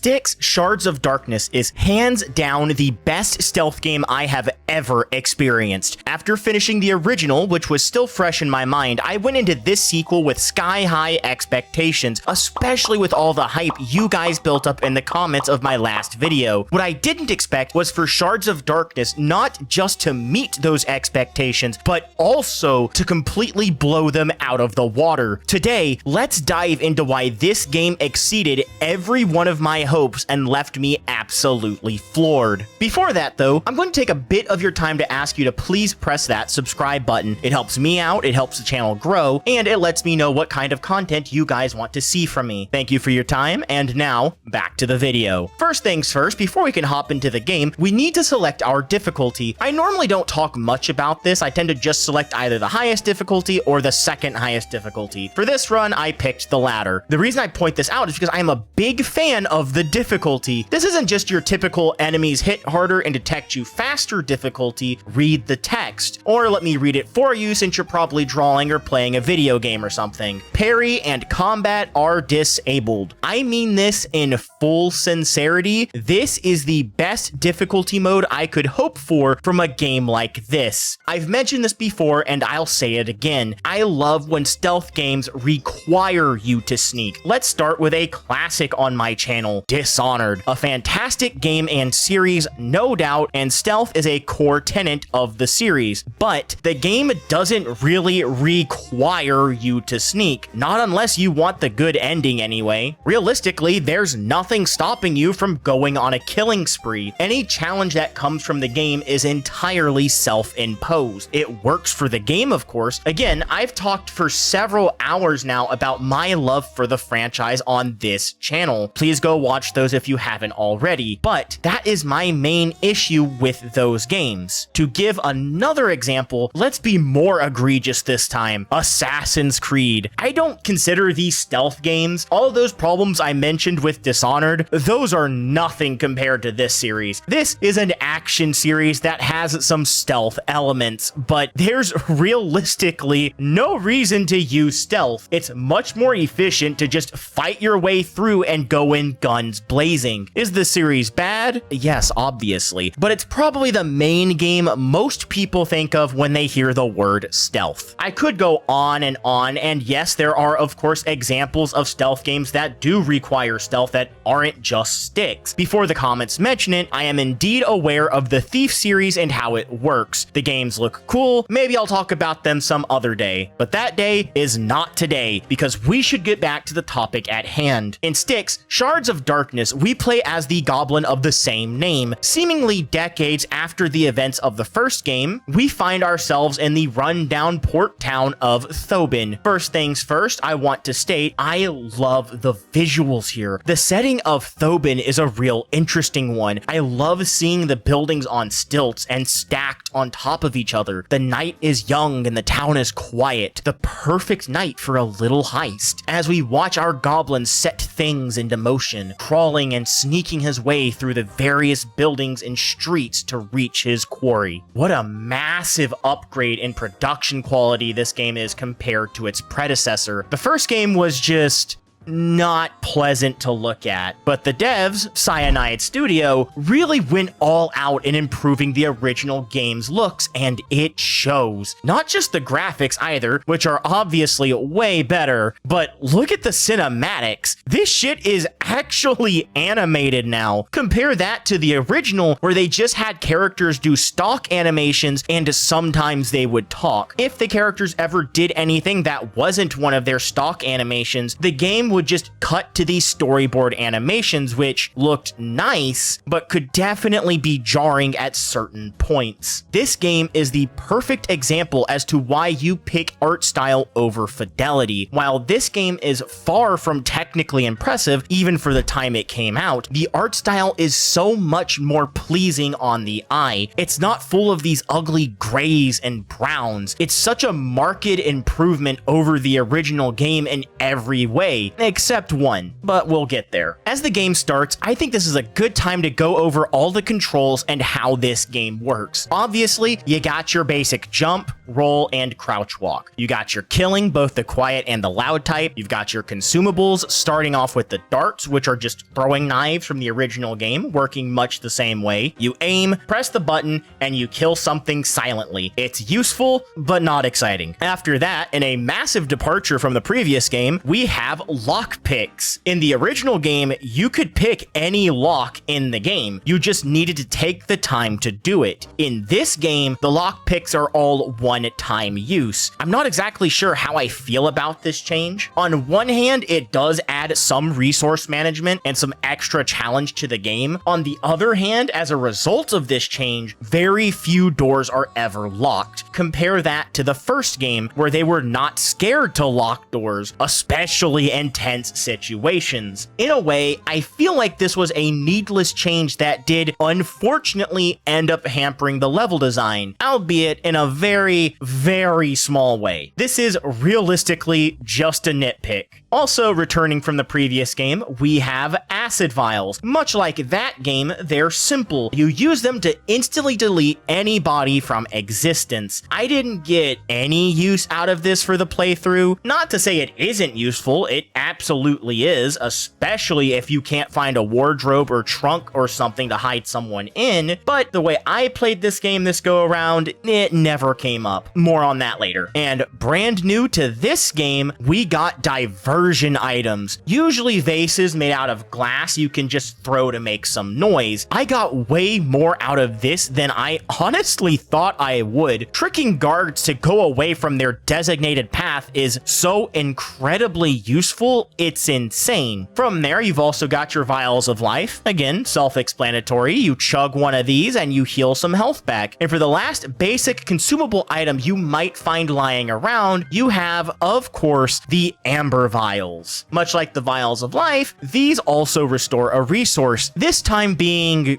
Styx Shards of Darkness is hands down the best stealth game I have ever experienced. After finishing the original, which was still fresh in my mind, I went into this sequel with sky-high expectations, especially with all the hype you guys built up in the comments of my last video. What I didn't expect was for Shards of Darkness not just to meet those expectations, but also to completely blow them out of the water. Today, let's dive into why this game exceeded every one of my hopes and left me absolutely floored. Before that though, I'm going to take a bit of your time to ask you to please press that subscribe button. It helps me out, it helps the channel grow, and it lets me know what kind of content you guys want to see from me. Thank you for your time, and now, back to the video. First things first, before we can hop into the game, we need to select our difficulty. I normally don't talk much about this, I tend to just select either the highest difficulty or the second highest difficulty. For this run, I picked the latter. The reason I point this out is because I am a big fan of the difficulty. This isn't just your typical enemies hit harder and detect you faster difficulty, read the text. Or let me read it for you since you're probably drawing or playing a video game or something. Parry and combat are disabled. I mean this in full sincerity. This is the best difficulty mode I could hope for from a game like this. I've mentioned this before and I'll say it again. I love when stealth games require you to sneak. Let's start with a classic on my channel, Dishonored. A fantastic game and series, no doubt, and stealth is a core tenet of the series. But the game doesn't really require you to sneak, not unless you want the good ending anyway. Realistically, there's nothing stopping you from going on a killing spree. Any challenge that comes from the game is entirely self-imposed. It works for the game, of course. Again, I've talked for several hours now about my love for the franchise on this channel. Please go watch those if you haven't already, but that is my main issue with those games. To give another example, let's be more egregious this time. Assassin's Creed. I don't consider these stealth games. All of those problems I mentioned with Dishonored, those are nothing compared to this series. This is an action series that has some stealth elements, but there's realistically no reason to use stealth. It's much more efficient to just fight your way through and go in guns blazing. Is the series bad? Yes, obviously, but it's probably the main game most people think of when they hear the word stealth. I could go on, and yes, there are of course examples of stealth games that do require stealth that aren't just Styx. Before the comments mention it, I am indeed aware of the Thief series and how it works. The games look cool, maybe I'll talk about them some other day, but that day is not today, because we should get back to the topic at hand. In Styx Shards of Darkness, we play as the goblin of the same name. Seemingly decades after the events of the first game, we find ourselves in the run-down port town of Thobin. First things first, I want to state, I love the visuals here. The setting of Thobin is a real interesting one. I love seeing the buildings on stilts and stacked on top of each other. The night is young and the town is quiet. The perfect night for a little heist. As we watch our goblin set things into motion, crawling and sneaking his way through the various buildings and streets to reach his quarry. What a massive upgrade in production quality this game is compared to its predecessor. The first game was just not pleasant to look at, but the devs, Cyanide Studio, really went all out in improving the original game's looks, and it shows. Not just the graphics either, which are obviously way better, but look at the cinematics. This shit is actually animated now. Compare that to the original, where they just had characters do stock animations and sometimes they would talk. If the characters ever did anything that wasn't one of their stock animations, the game would just cut to these storyboard animations, which looked nice, but could definitely be jarring at certain points. This game is the perfect example as to why you pick art style over fidelity. While this game is far from technically impressive, even for the time it came out, the art style is so much more pleasing on the eye. It's not full of these ugly grays and browns. It's such a marked improvement over the original game in every way. except one, but we'll get there. As the game starts, I think this is a good time to go over all the controls and how this game works. Obviously, you got your basic jump, roll, and crouch walk. You got your killing, both the quiet and the loud type. You've got your consumables, starting off with the darts, which are just throwing knives from the original game, working much the same way. You aim, press the button, and you kill something silently. It's useful, but not exciting. After that, in a massive departure from the previous game, we have lock picks. In the original game, you could pick any lock in the game. You just needed to take the time to do it. In this game, the lock picks are all one-time use. I'm not exactly sure how I feel about this change. On one hand, it does add some resource management and some extra challenge to the game. On the other hand, as a result of this change, very few doors are ever locked. Compare that to the first game, where they were not scared to lock doors, especially in tense situations. In a way, I feel like this was a needless change that did unfortunately end up hampering the level design, albeit in a very, very small way. This is realistically just a nitpick. Also, returning from the previous game, we have acid vials. Much like that game, they're simple. You use them to instantly delete any body from existence. I didn't get any use out of this for the playthrough. Not to say it isn't useful, it absolutely is, especially if you can't find a wardrobe or trunk or something to hide someone in, but the way I played this game this go around, it never came up. More on that later. And brand new to this game, we got diversion items, usually vases made out of glass you can just throw to make some noise. I got way more out of this than I honestly thought I would. Tricking guards to go away from their designated path is so incredibly useful, it's insane. From there, you've also got your vials of life. Again, self-explanatory. You chug one of these and you heal some health back. And for the last basic consumable item you might find lying around, you have, of course, the amber vials. Much like the vials of life, these also restore a resource, this time being,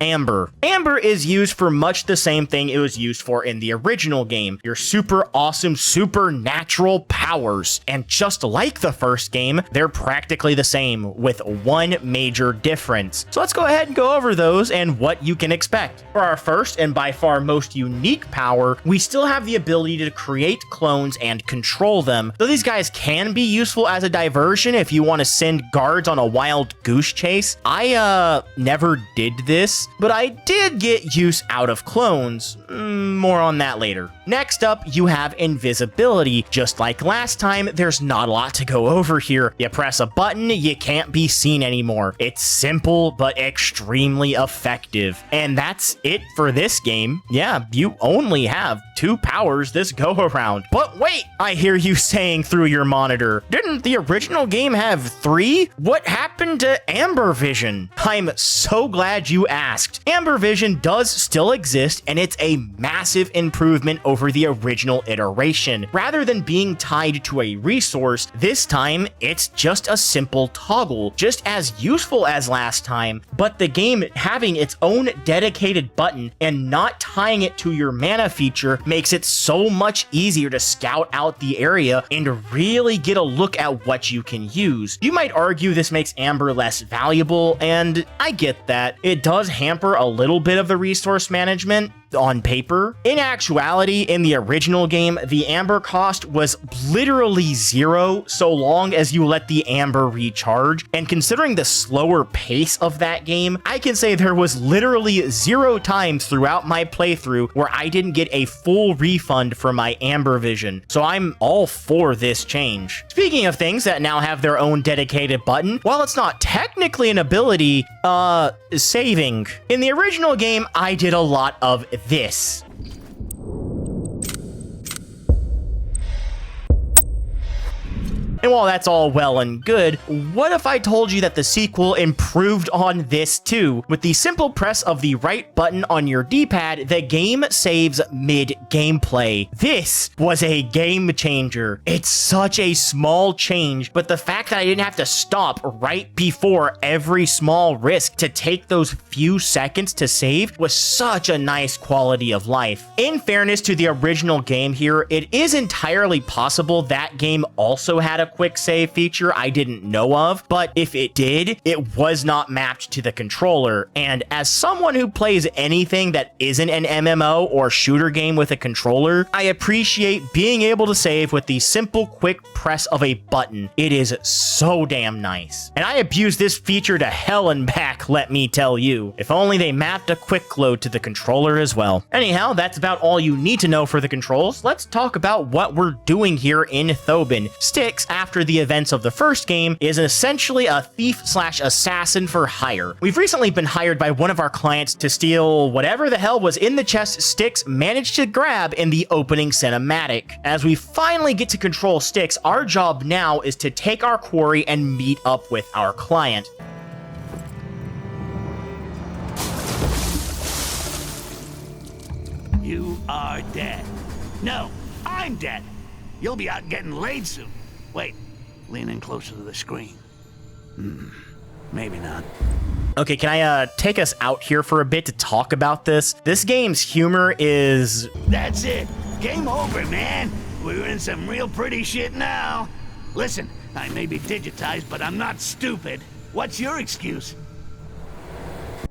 amber. Amber is used for much the same thing it was used for in the original game, your super awesome supernatural powers. And just like the first game, they're practically the same with one major difference. So let's go ahead and go over those and what you can expect. For our first and by far most unique power, we still have the ability to create clones and control them. Though these guys can be useful as a diversion if you want to send guards on a wild goose chase. I never did this, but I did get use out of clones. More on that later. Next up, you have invisibility. Just like last time, there's not a lot to go over here. You press a button, you can't be seen anymore. It's simple, but extremely effective. And that's it for this game. Yeah, you only have 2 powers this go around. But wait, I hear you saying through your monitor, didn't the original game have 3? What happened to Amber Vision? I'm so glad you asked. Amber Vision does still exist, and it's a massive improvement over the original iteration. Rather than being tied to a resource, this time it's just a simple toggle, just as useful as last time, but the game having its own dedicated button and not tying it to your mana feature makes it so much easier to scout out the area and really get a look at what you can use. You might argue this makes Amber less valuable, and I get that. It does hamper a little bit of the resource management on paper. In actuality, in the original game, the amber cost was literally 0 so long as you let the amber recharge. And considering the slower pace of that game, I can say there was literally 0 times throughout my playthrough where I didn't get a full refund for my amber vision. So I'm all for this change. Speaking of things that now have their own dedicated button, while it's not technically an ability, saving. In the original game, I did a lot of this. And while that's all well and good, what if I told you that the sequel improved on this too? With the simple press of the right button on your D-pad, the game saves mid-gameplay. This was a game changer. It's such a small change, but the fact that I didn't have to stop right before every small risk to take those few seconds to save was such a nice quality of life. In fairness to the original game here, it is entirely possible that game also had a quick save feature I didn't know of, but if it did, it was not mapped to the controller. And as someone who plays anything that isn't an MMO or shooter game with a controller, I appreciate being able to save with the simple quick press of a button. It is so damn nice. And I abuse this feature to hell and back, let me tell you. If only they mapped a quick load to the controller as well. Anyhow, that's about all you need to know for the controls. Let's talk about what we're doing here in Thobin. Styx, after the events of the first game, is essentially a thief/assassin for hire. We've recently been hired by one of our clients to steal whatever the hell was in the chest Styx managed to grab in the opening cinematic. As we finally get to control Styx, our job now is to take our quarry and meet up with our client. You are dead. No, I'm dead. You'll be out getting laid soon. Wait, lean in closer to the screen. Maybe not. Okay, can I take us out here for a bit to talk about this? This game's humor is... That's it. Game over, man. We're in some real pretty shit now. Listen, I may be digitized, but I'm not stupid. What's your excuse?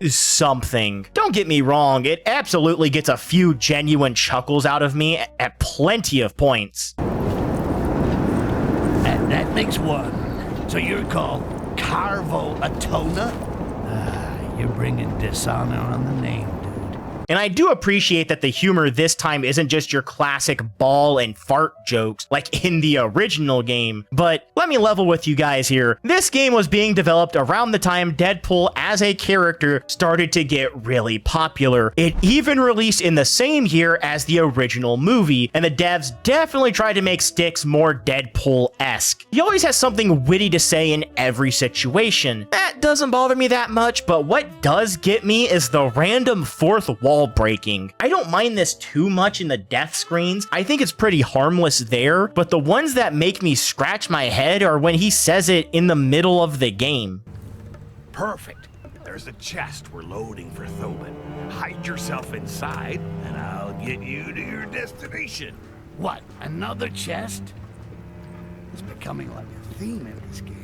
Something. Don't get me wrong, it absolutely gets a few genuine chuckles out of me at plenty of points. And that makes one. So you're called Carvo Atona? You're bringing dishonor on the name, dude. And I do appreciate that the humor this time isn't just your classic ball and fart jokes like in the original game. But let me level with you guys here. This game was being developed around the time Deadpool as a character started to get really popular. It even released in the same year as the original movie, and the devs definitely tried to make Styx more Deadpool-esque. He always has something witty to say in every situation. That doesn't bother me that much, but what does get me is the random fourth wall breaking. I don't mind this too much in the death screens. I think it's pretty harmless there, but the ones that make me scratch my head are when he says it in the middle of the game. Perfect. There's a chest we're loading for Thobin. Hide yourself inside, and I'll get you to your destination. What, another chest? It's becoming like a theme in this game.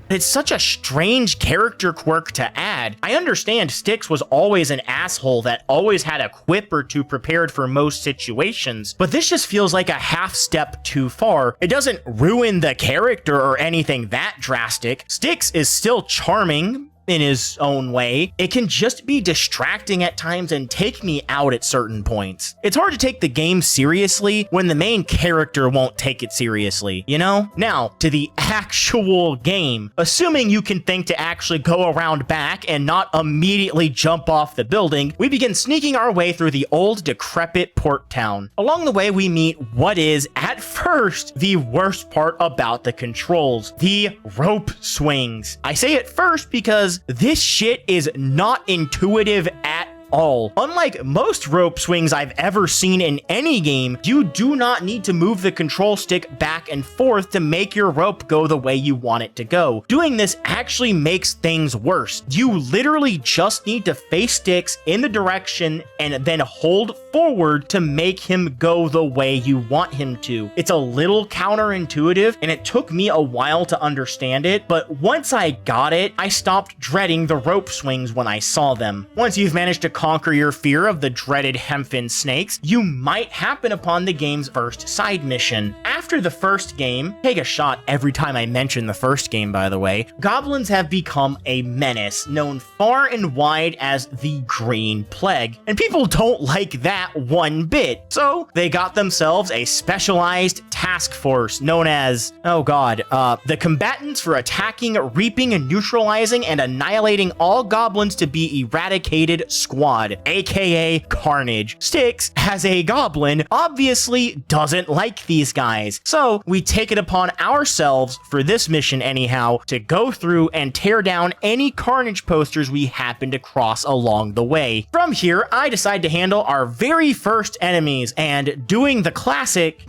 It's such a strange character quirk to add. I understand Styx was always an asshole that always had a quip or two prepared for most situations, but this just feels like a half step too far. It doesn't ruin the character or anything that drastic. Styx is still charming in his own way. It can just be distracting at times and take me out at certain points. It's hard to take the game seriously when the main character won't take it seriously, you know? Now, to the actual game. Assuming you can think to actually go around back and not immediately jump off the building, we begin sneaking our way through the old decrepit port town. Along the way, we meet what is, at first, the worst part about the controls, the rope swings. I say it first because this shit is not intuitive at all. Unlike most rope swings I've ever seen in any game, you do not need to move the control stick back and forth to make your rope go the way you want it to go. Doing this actually makes things worse. You literally just need to face Styx in the direction and then hold forward to make him go the way you want him to. It's a little counterintuitive, and it took me a while to understand it, but once I got it, I stopped dreading the rope swings when I saw them. Once you've managed to conquer your fear of the dreaded hempen snakes, you might happen upon the game's first side mission. After the first game, take a shot every time I mention the first game, by the way, goblins have become a menace, known far and wide as the Green Plague, and people don't like that one bit. So they got themselves a specialized task force known as, the Combatants for Attacking, Reaping, Neutralizing, and Annihilating All Goblins to Be Eradicated Squad, aka Carnage. Styx, as a goblin, obviously doesn't like these guys, so we take it upon ourselves, for this mission anyhow, to go through and tear down any Carnage posters we happen to cross along the way. From here, I decide to handle our very first enemies, and doing the classic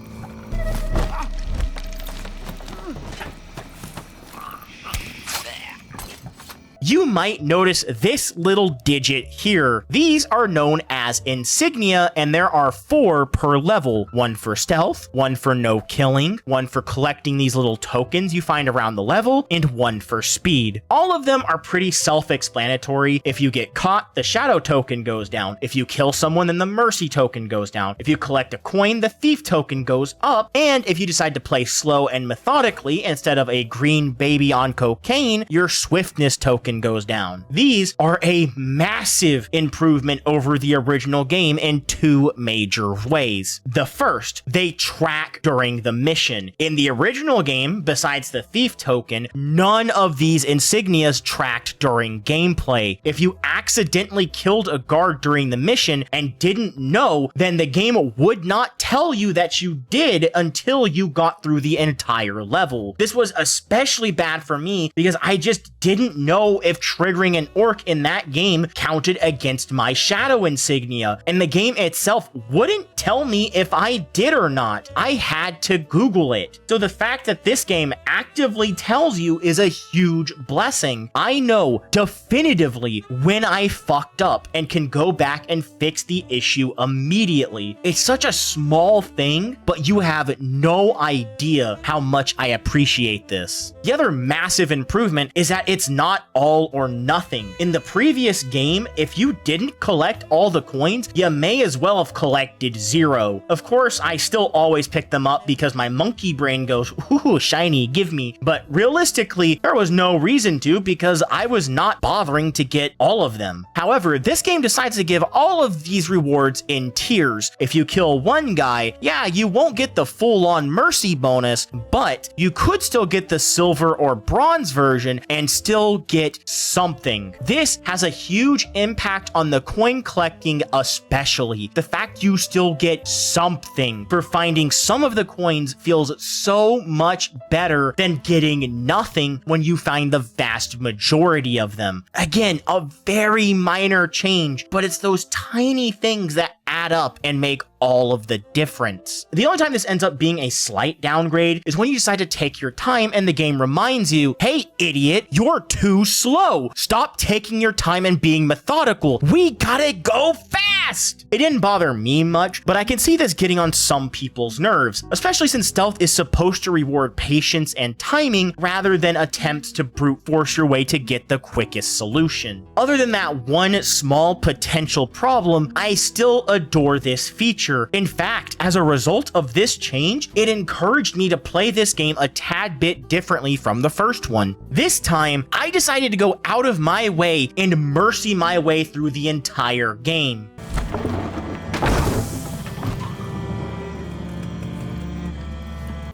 you might notice this little digit here. These are known as insignia, and there are 4 per level. 1 for stealth, 1 for no killing, 1 for collecting these little tokens you find around the level, and 1 for speed. All of them are pretty self-explanatory. If you get caught, the shadow token goes down. If you kill someone, then the mercy token goes down. If you collect a coin, the thief token goes up. And if you decide to play slow and methodically instead of a green baby on cocaine, your swiftness token goes down. These are a massive improvement over the original game in 2 major ways. The first, they track during the mission. In the original game, besides the thief token, none of these insignias tracked during gameplay. If you accidentally killed a guard during the mission and didn't know, then the game would not tell you that you did until you got through the entire level. This was especially bad for me because I just didn't know if triggering an orc in that game counted against my shadow insignia, and the game itself wouldn't tell me if I did or not. I had to Google it. So the fact that this game actively tells you is a huge blessing. I know definitively when I fucked up and can go back and fix the issue immediately. It's such a small thing, but you have no idea how much I appreciate this. The other massive improvement is that it's not all or nothing. In the previous game, if you didn't collect all the coins, you may as well have collected 0. Of course, I still always pick them up because my monkey brain goes, ooh, shiny, give me. But realistically, there was no reason to because I was not bothering to get all of them. However, this game decides to give all of these rewards in tiers. If you kill one guy, yeah, you won't get the full-on mercy bonus, but you could still get the silver or bronze version and still get something. This has a huge impact on the coin collecting, especially. The fact you still get something for finding some of the coins feels so much better than getting nothing when you find the vast majority of them. Again, a very minor change, but it's those tiny things that add up and make all of the difference. The only time this ends up being a slight downgrade is when you decide to take your time and the game reminds you, hey idiot, you're too slow. Stop taking your time and being methodical. We gotta go fast. It didn't bother me much, but I can see this getting on some people's nerves, especially since stealth is supposed to reward patience and timing rather than attempts to brute force your way to get the quickest solution. Other than that one small potential problem, I still adore this feature. In fact, as a result of this change, it encouraged me to play this game a tad bit differently from the first one. This time, I decided to go out of my way and mercy my way through the entire game.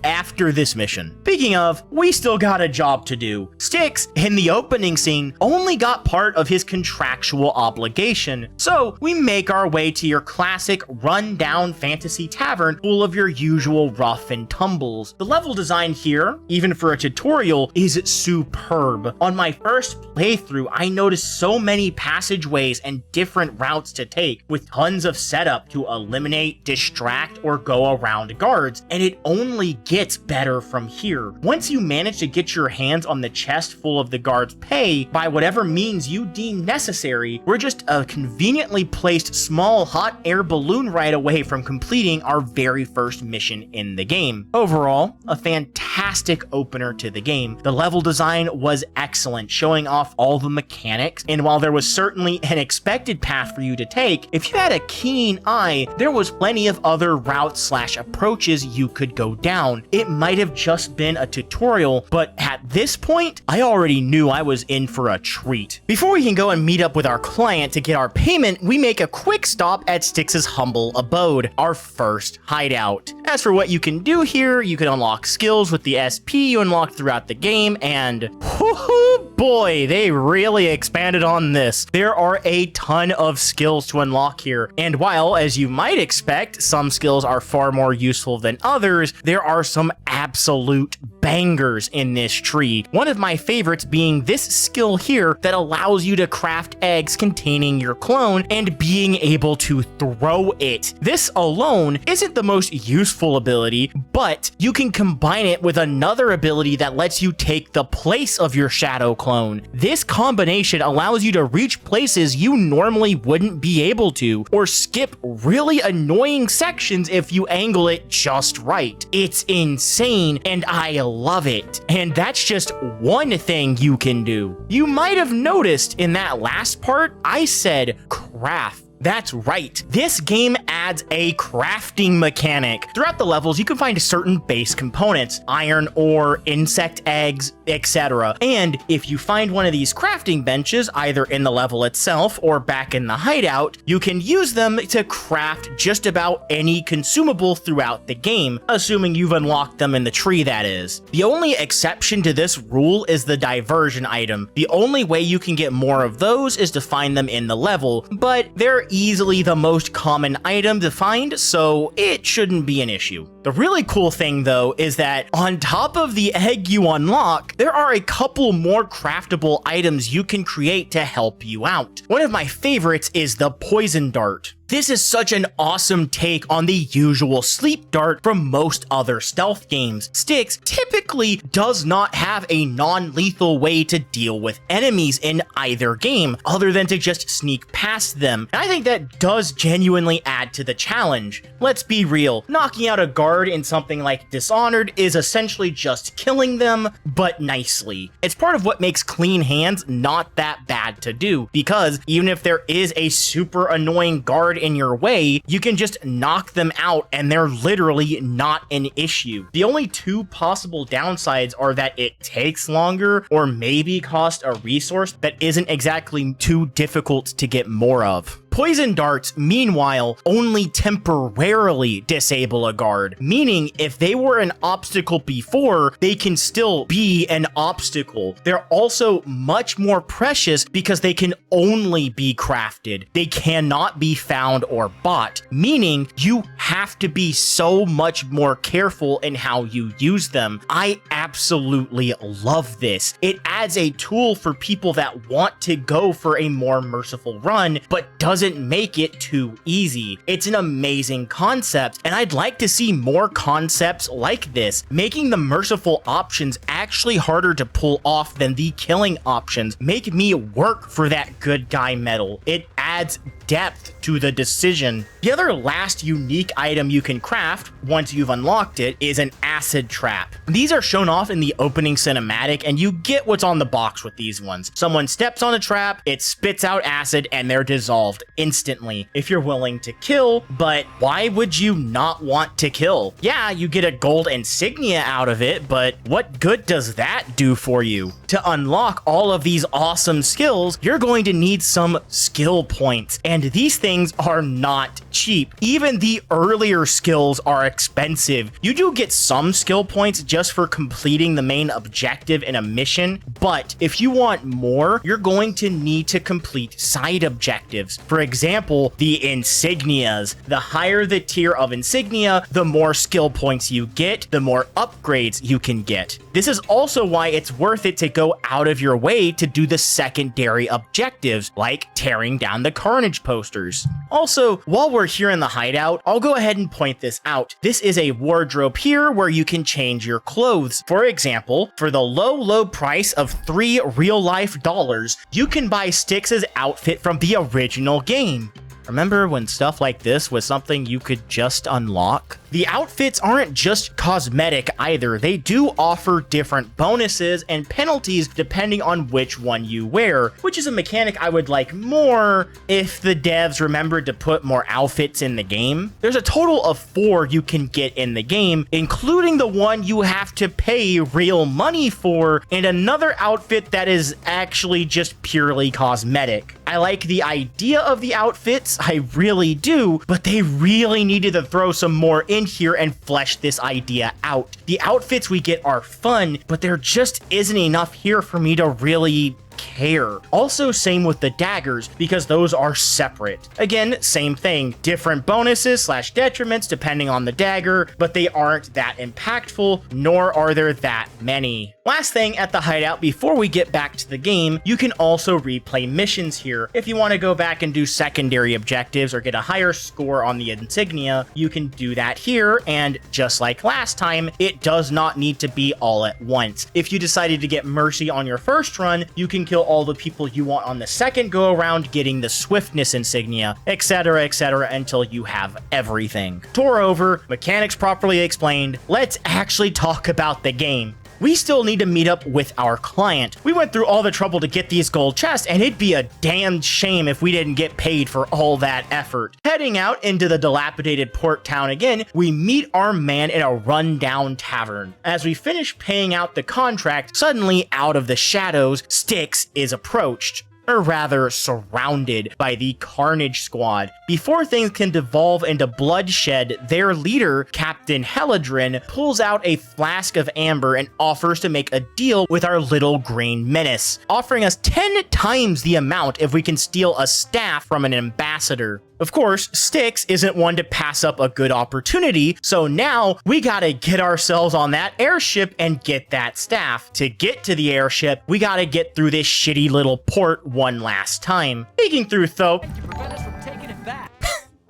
After this mission. Speaking of, we still got a job to do. Styx, in the opening scene, only got part of his contractual obligation, so we make our way to your classic run-down fantasy tavern full of your usual rough and tumbles. The level design here, even for a tutorial, is superb. On my first playthrough, I noticed so many passageways and different routes to take, with tons of setup to eliminate, distract, or go around guards, and it only gets better from here. Once you manage to get your hands on the chest full of the guard's pay by whatever means you deem necessary, we're just a conveniently placed small hot air balloon right away from completing our very first mission in the game. Overall, a fantastic opener to the game. The level design was excellent, showing off all the mechanics, and while there was certainly an expected path for you to take, if you had a keen eye, there was plenty of other routes/approaches you could go down. It might have just been a tutorial, but at this point, I already knew I was in for a treat. Before we can go and meet up with our client to get our payment, we make a quick stop at Styx's humble abode, our first hideout. As for what you can do here, you can unlock skills with the SP you unlock throughout the game, and whoo boy, they really expanded on this. There are a ton of skills to unlock here, and while, as you might expect, some skills are far more useful than others, there are some absolute bangers in this tree. One of my favorites being this skill here that allows you to craft eggs containing your clone and being able to throw it. This alone isn't the most useful ability, but you can combine it with another ability that lets you take the place of your shadow clone clone. This combination allows you to reach places you normally wouldn't be able to, or skip really annoying sections if you angle it just right. It's insane, and I love it. And that's just one thing you can do. You might have noticed in that last part, I said craft. That's right. This game adds a crafting mechanic. Throughout the levels, you can find certain base components, iron ore, insect eggs, etc. And if you find one of these crafting benches, either in the level itself or back in the hideout, you can use them to craft just about any consumable throughout the game, assuming you've unlocked them in the tree, that is. The only exception to this rule is the diversion item. The only way you can get more of those is to find them in the level, but they're easily the most common item to find, so it shouldn't be an issue. The really cool thing though is that on top of the egg you unlock, there are a couple more craftable items you can create to help you out. One of my favorites is the poison dart. This is such an awesome take on the usual sleep dart from most other stealth games. Styx typically does not have a non-lethal way to deal with enemies in either game, other than to just sneak past them. And I think that does genuinely add to the challenge. Let's be real, knocking out a guard in something like Dishonored is essentially just killing them, but nicely. It's part of what makes clean hands not that bad to do, because even if there is a super annoying guard in your way, you can just knock them out and they're literally not an issue. The only two possible downsides are that it takes longer or maybe cost a resource that isn't exactly too difficult to get more of. Poison darts, meanwhile, only temporarily disable a guard, meaning if they were an obstacle before, they can still be an obstacle. They're also much more precious because they can only be crafted. They cannot be found or bought, meaning you have to be so much more careful in how you use them. I absolutely love this. It adds a tool for people that want to go for a more merciful run, but doesn't make it too easy. It's an amazing concept, and I'd like to see more concepts like this, making the merciful options actually harder to pull off than the killing options. Make me work for that good guy medal. It adds depth to the decision. The other last unique item you can craft once you've unlocked it is an acid trap. These are shown off in the opening cinematic, and you get what's on the box with these ones. Someone steps on a trap, it spits out acid, and they're dissolved instantly if you're willing to kill. But why would you not want to kill? Yeah, you get a gold insignia out of it, but what good does that do for you? To unlock all of these awesome skills, you're going to need some skill points, and these things are not cheap. Even the earlier skills are expensive. You do get some skill points just for completing the main objective in a mission, but if you want more, you're going to need to complete side objectives. For example, the insignias. The higher the tier of insignia, the more skill points you get, the more upgrades you can get. This is also why it's worth it to go out of your way to do the secondary objectives, like tearing down the Carnage posters. Also, while we're here in the hideout, I'll go ahead and point this out. This is a wardrobe here where you can change your clothes. For example, for the low price of $3 real-life dollars, you can buy Styx's outfit from the original game. Remember when stuff like this was something you could just unlock? The outfits aren't just cosmetic either. They do offer different bonuses and penalties depending on which one you wear, which is a mechanic I would like more if the devs remembered to put more outfits in the game. There's a total of 4 you can get in the game, including the one you have to pay real money for, and another outfit that is actually just purely cosmetic. I like the idea of the outfits, I really do, but they really needed to throw some more in here and flesh this idea out. The outfits we get are fun, but there just isn't enough here for me to really care. Also, same with the daggers, because those are separate. Again, same thing, different bonuses / detriments depending on the dagger, but they aren't that impactful, nor are there that many. Last thing at the hideout before we get back to the game, you can also replay missions here. If you want to go back and do secondary objectives or get a higher score on the insignia, you can do that here, and just like last time, it does not need to be all at once. If you decided to get mercy on your first run, you can kill all the people you want on the second go around, getting the swiftness insignia, etc, until you have everything. Tour over, mechanics properly explained, let's actually talk about the game. We still need to meet up with our client. We went through all the trouble to get these gold chests, and it'd be a damn shame if we didn't get paid for all that effort. Heading out into the dilapidated port town again, we meet our man in a rundown tavern. As we finish paying out the contract, suddenly out of the shadows, Styx is approached. Or rather, surrounded by the Carnage Squad. Before things can devolve into bloodshed, their leader, Captain Heladrin, pulls out a flask of amber and offers to make a deal with our little green menace, offering us 10 times the amount if we can steal a staff from an ambassador. Of course, Styx isn't one to pass up a good opportunity, so now we gotta get ourselves on that airship and get that staff. To get to the airship, we gotta get through this shitty little port one last time. Sneaking through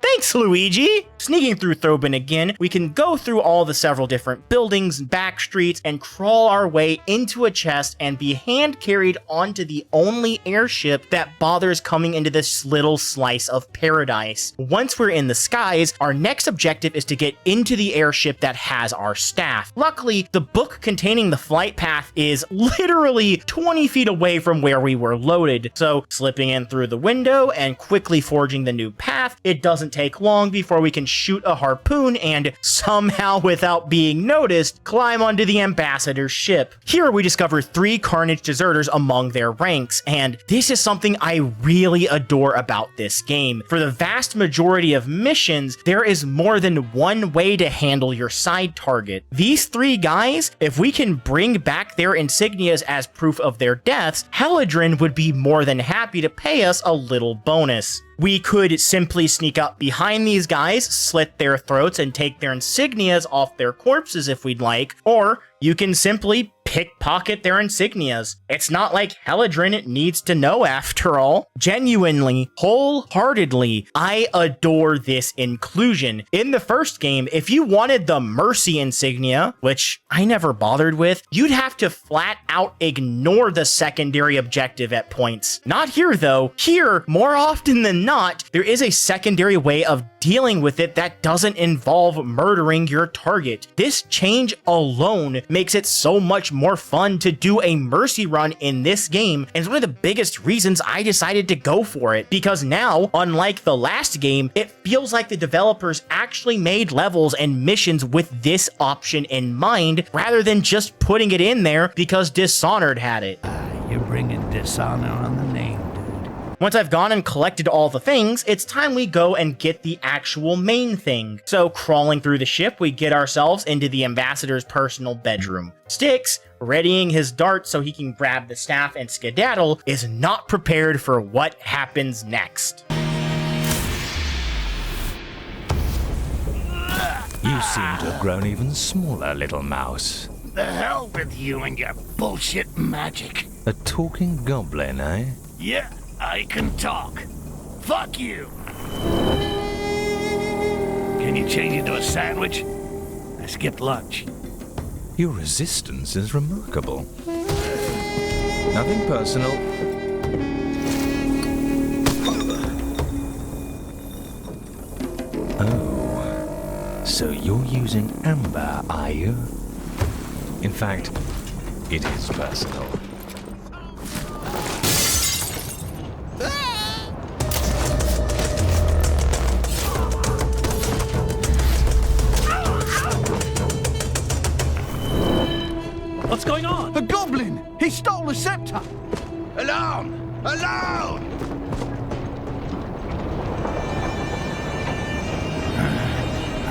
Thanks, Luigi! Sneaking through Thobin again, we can go through all the several different buildings, back streets, and crawl our way into a chest and be hand-carried onto the only airship that bothers coming into this little slice of paradise. Once we're in the skies, our next objective is to get into the airship that has our staff. Luckily, the book containing the flight path is literally 20 feet away from where we were loaded, so slipping in through the window and quickly forging the new path, it doesn't take long before we can shoot a harpoon and somehow, without being noticed, climb onto the ambassador's ship. Here we discover 3 Carnage deserters among their ranks, and this is something I really adore about this game. For the vast majority of missions, there is more than one way to handle your side target. These 3 guys, if we can bring back their insignias as proof of their deaths, Heladrin would be more than happy to pay us a little bonus. We could simply sneak up behind these guys, slit their throats, and take their insignias off their corpses if we'd like, or you can simply pickpocket their insignias. It's not like Heladrin needs to know after all. Genuinely, wholeheartedly, I adore this inclusion. In the first game, if you wanted the Mercy insignia, which I never bothered with, you'd have to flat out ignore the secondary objective at points. Not here though. Here, more often than not, there is a secondary way of dealing with it that doesn't involve murdering your target. This change alone makes it so much more fun to do a mercy run in this game, and it's one of the biggest reasons I decided to go for it, because now, unlike the last game, it feels like the developers actually made levels and missions with this option in mind, rather than just putting it in there because Dishonored had it. You're bringing dishonor on the name. Once I've gone and collected all the things, it's time we go and get the actual main thing. So crawling through the ship, we get ourselves into the ambassador's personal bedroom. Styx, readying his dart so he can grab the staff and skedaddle, is not prepared for what happens next. You seem to have grown even smaller, little mouse. The hell with you and your bullshit magic. A talking goblin, eh? Yeah, I can talk. Fuck you! Can you change into a sandwich? I skipped lunch. Your resistance is remarkable. Nothing personal. Oh, so you're using amber, are you? In fact, it is personal. What's going on? A goblin! He stole the scepter! Alone! Alone!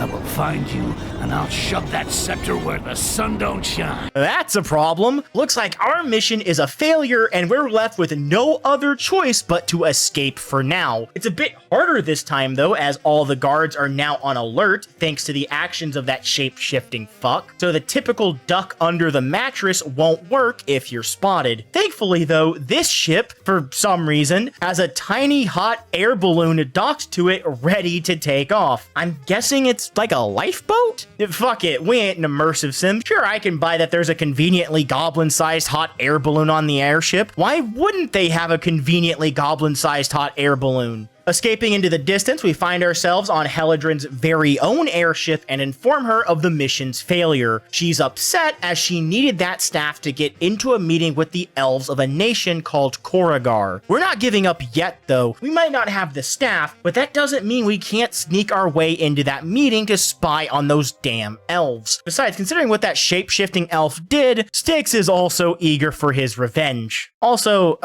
I will find you, and I'll shove that scepter where the sun don't shine. That's a problem. Looks like our mission is a failure and we're left with no other choice but to escape for now. It's a bit harder this time though, as all the guards are now on alert thanks to the actions of that shape-shifting fuck. So the typical duck under the mattress won't work if you're spotted. Thankfully though, this ship, for some reason, has a tiny hot air balloon docked to it ready to take off. I'm guessing it's like a lifeboat? Fuck it, we ain't an immersive sim. Sure, I can buy that there's a conveniently goblin-sized hot air balloon on the airship. Why wouldn't they have a conveniently goblin-sized hot air balloon? Escaping into the distance, we find ourselves on Heladrin's very own airship and inform her of the mission's failure. She's upset as she needed that staff to get into a meeting with the elves of a nation called Koragar. We're not giving up yet though. We might not have the staff, but that doesn't mean we can't sneak our way into that meeting to spy on those damn elves. Besides, considering what that shape-shifting elf did, Styx is also eager for his revenge. Also,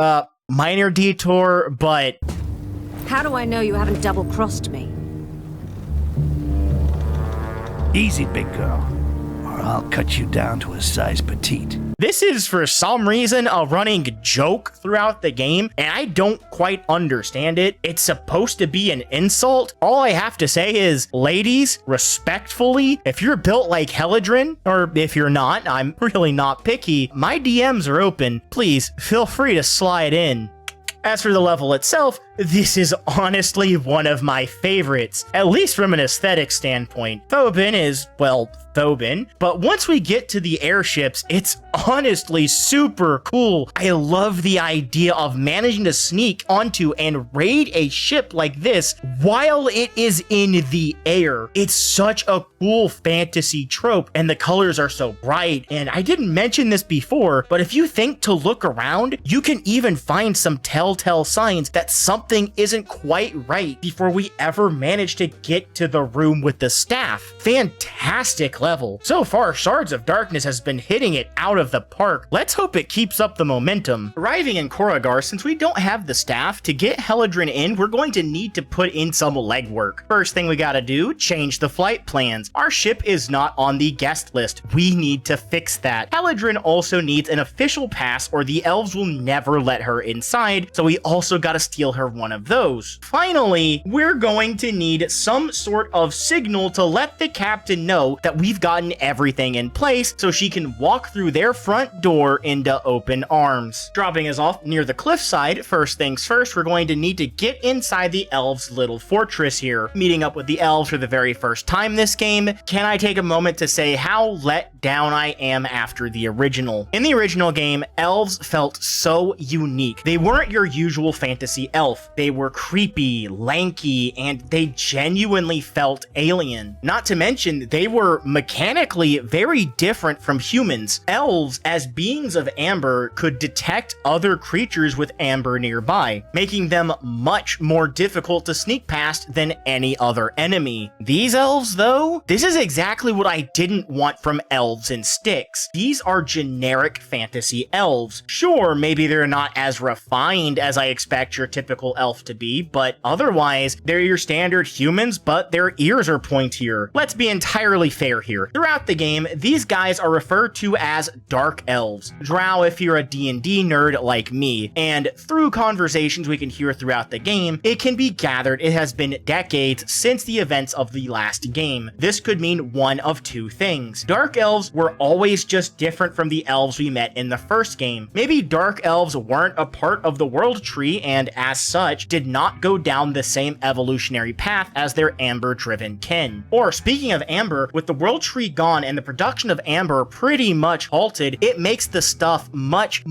minor detour, but... How do I know you haven't double-crossed me? Easy, big girl, or I'll cut you down to a size petite. This is, for some reason, a running joke throughout the game, and I don't quite understand it. It's supposed to be an insult. All I have to say is, ladies, respectfully, if you're built like Heladrin, or if you're not, I'm really not picky, my DMs are open. Please, feel free to slide in. As for the level itself, this is honestly one of my favorites, at least from an aesthetic standpoint. Thobin is, well, Thobin, but once we get to the airships, it's honestly super cool. I love the idea of managing to sneak onto and raid a ship like this while it is in the air. It's such a cool fantasy trope, and the colors are so bright. And I didn't mention this before, but if you think to look around, you can even find some telltale signs that something isn't quite right before we ever manage to get to the room with the staff. Fantastic level. So far, Shards of Darkness has been hitting it out of the park. Let's hope it keeps up the momentum. Arriving in Koragar, since we don't have the staff, to get Heladrin in, we're going to need to put in some legwork. First thing we gotta do, change the flight plans. Our ship is not on the guest list. We need to fix that. Heladrin also needs an official pass or the elves will never let her inside, so we also gotta steal her one of those. Finally, we're going to need some sort of signal to let the captain know that we've gotten everything in place so she can walk through their front door into open arms. Dropping us off near the cliffside, first things first, we're going to need to get inside the elves' little fortress here. Meeting up with the elves for the very first time this game, can I take a moment to say how let down I am after the original. In the original game, elves felt so unique. They weren't your usual fantasy elf. They were creepy, lanky, and they genuinely felt alien. Not to mention, they were mechanically very different from humans. Elves, as beings of amber, could detect other creatures with amber nearby, making them much more difficult to sneak past than any other enemy. These elves, though, this is exactly what I didn't want from elves in Styx. These are generic fantasy elves. Sure, maybe they're not as refined as I expect your typical elf to be, but otherwise, they're your standard humans, but their ears are pointier. Let's be entirely fair here. Throughout the game, these guys are referred to as dark elves. Drow if you're a D&D nerd like me, and through conversations we can hear throughout the game, it can be gathered it has been decades since the events of the last game. This could mean one of two things. Dark elves were always just different from the elves we met in the first game. Maybe dark elves weren't a part of the world tree and as such did not go down the same evolutionary path as their amber-driven kin. Or speaking of amber, with the world tree gone and the production of amber pretty much halted, it makes the stuff much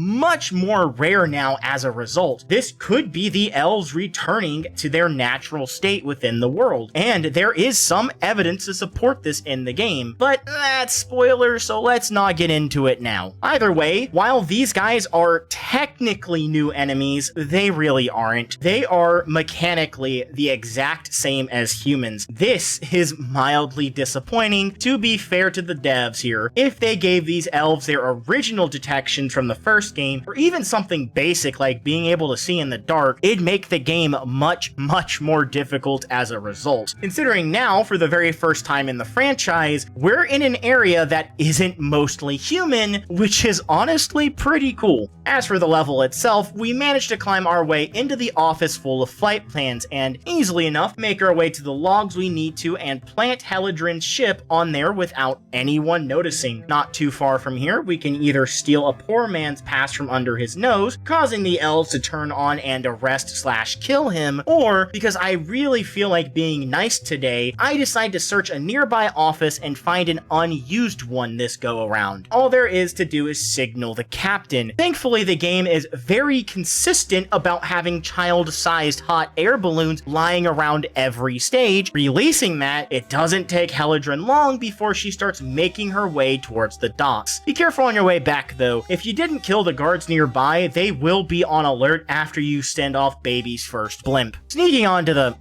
more rare now as a result. This could be the elves returning to their natural state within the world, and there is some evidence to support this in the game, but that's spoiler spoilers, so let's not get into it now. Either way, while these guys are technically new enemies, they really aren't. They are mechanically the exact same as humans. This is mildly disappointing, to be fair to the devs here. If they gave these elves their original detection from the first game, or even something basic like being able to see in the dark, it'd make the game much more difficult as a result. Considering now, for the very first time in the franchise, we're in an area that isn't mostly human, which is honestly pretty cool. As for the level itself, we managed to climb our way into the office full of flight plans, and easily enough make our way to the logs we need to and plant Helidrin's ship on there without anyone noticing. Not too far from here, we can either steal a poor man's pass from under his nose, causing the elves to turn on and arrest/kill him, or, because I really feel like being nice today, I decide to search a nearby office and find an unused one this go around. All there is to do is signal the captain. Thankfully, the game is very consistent about having child-sized hot air balloons lying around every stage. Releasing that, it doesn't take Helidrin long before she starts making her way towards the docks. Be careful on your way back though. If you didn't kill the guards nearby, they will be on alert after you send off baby's first blimp. Sneaking onto the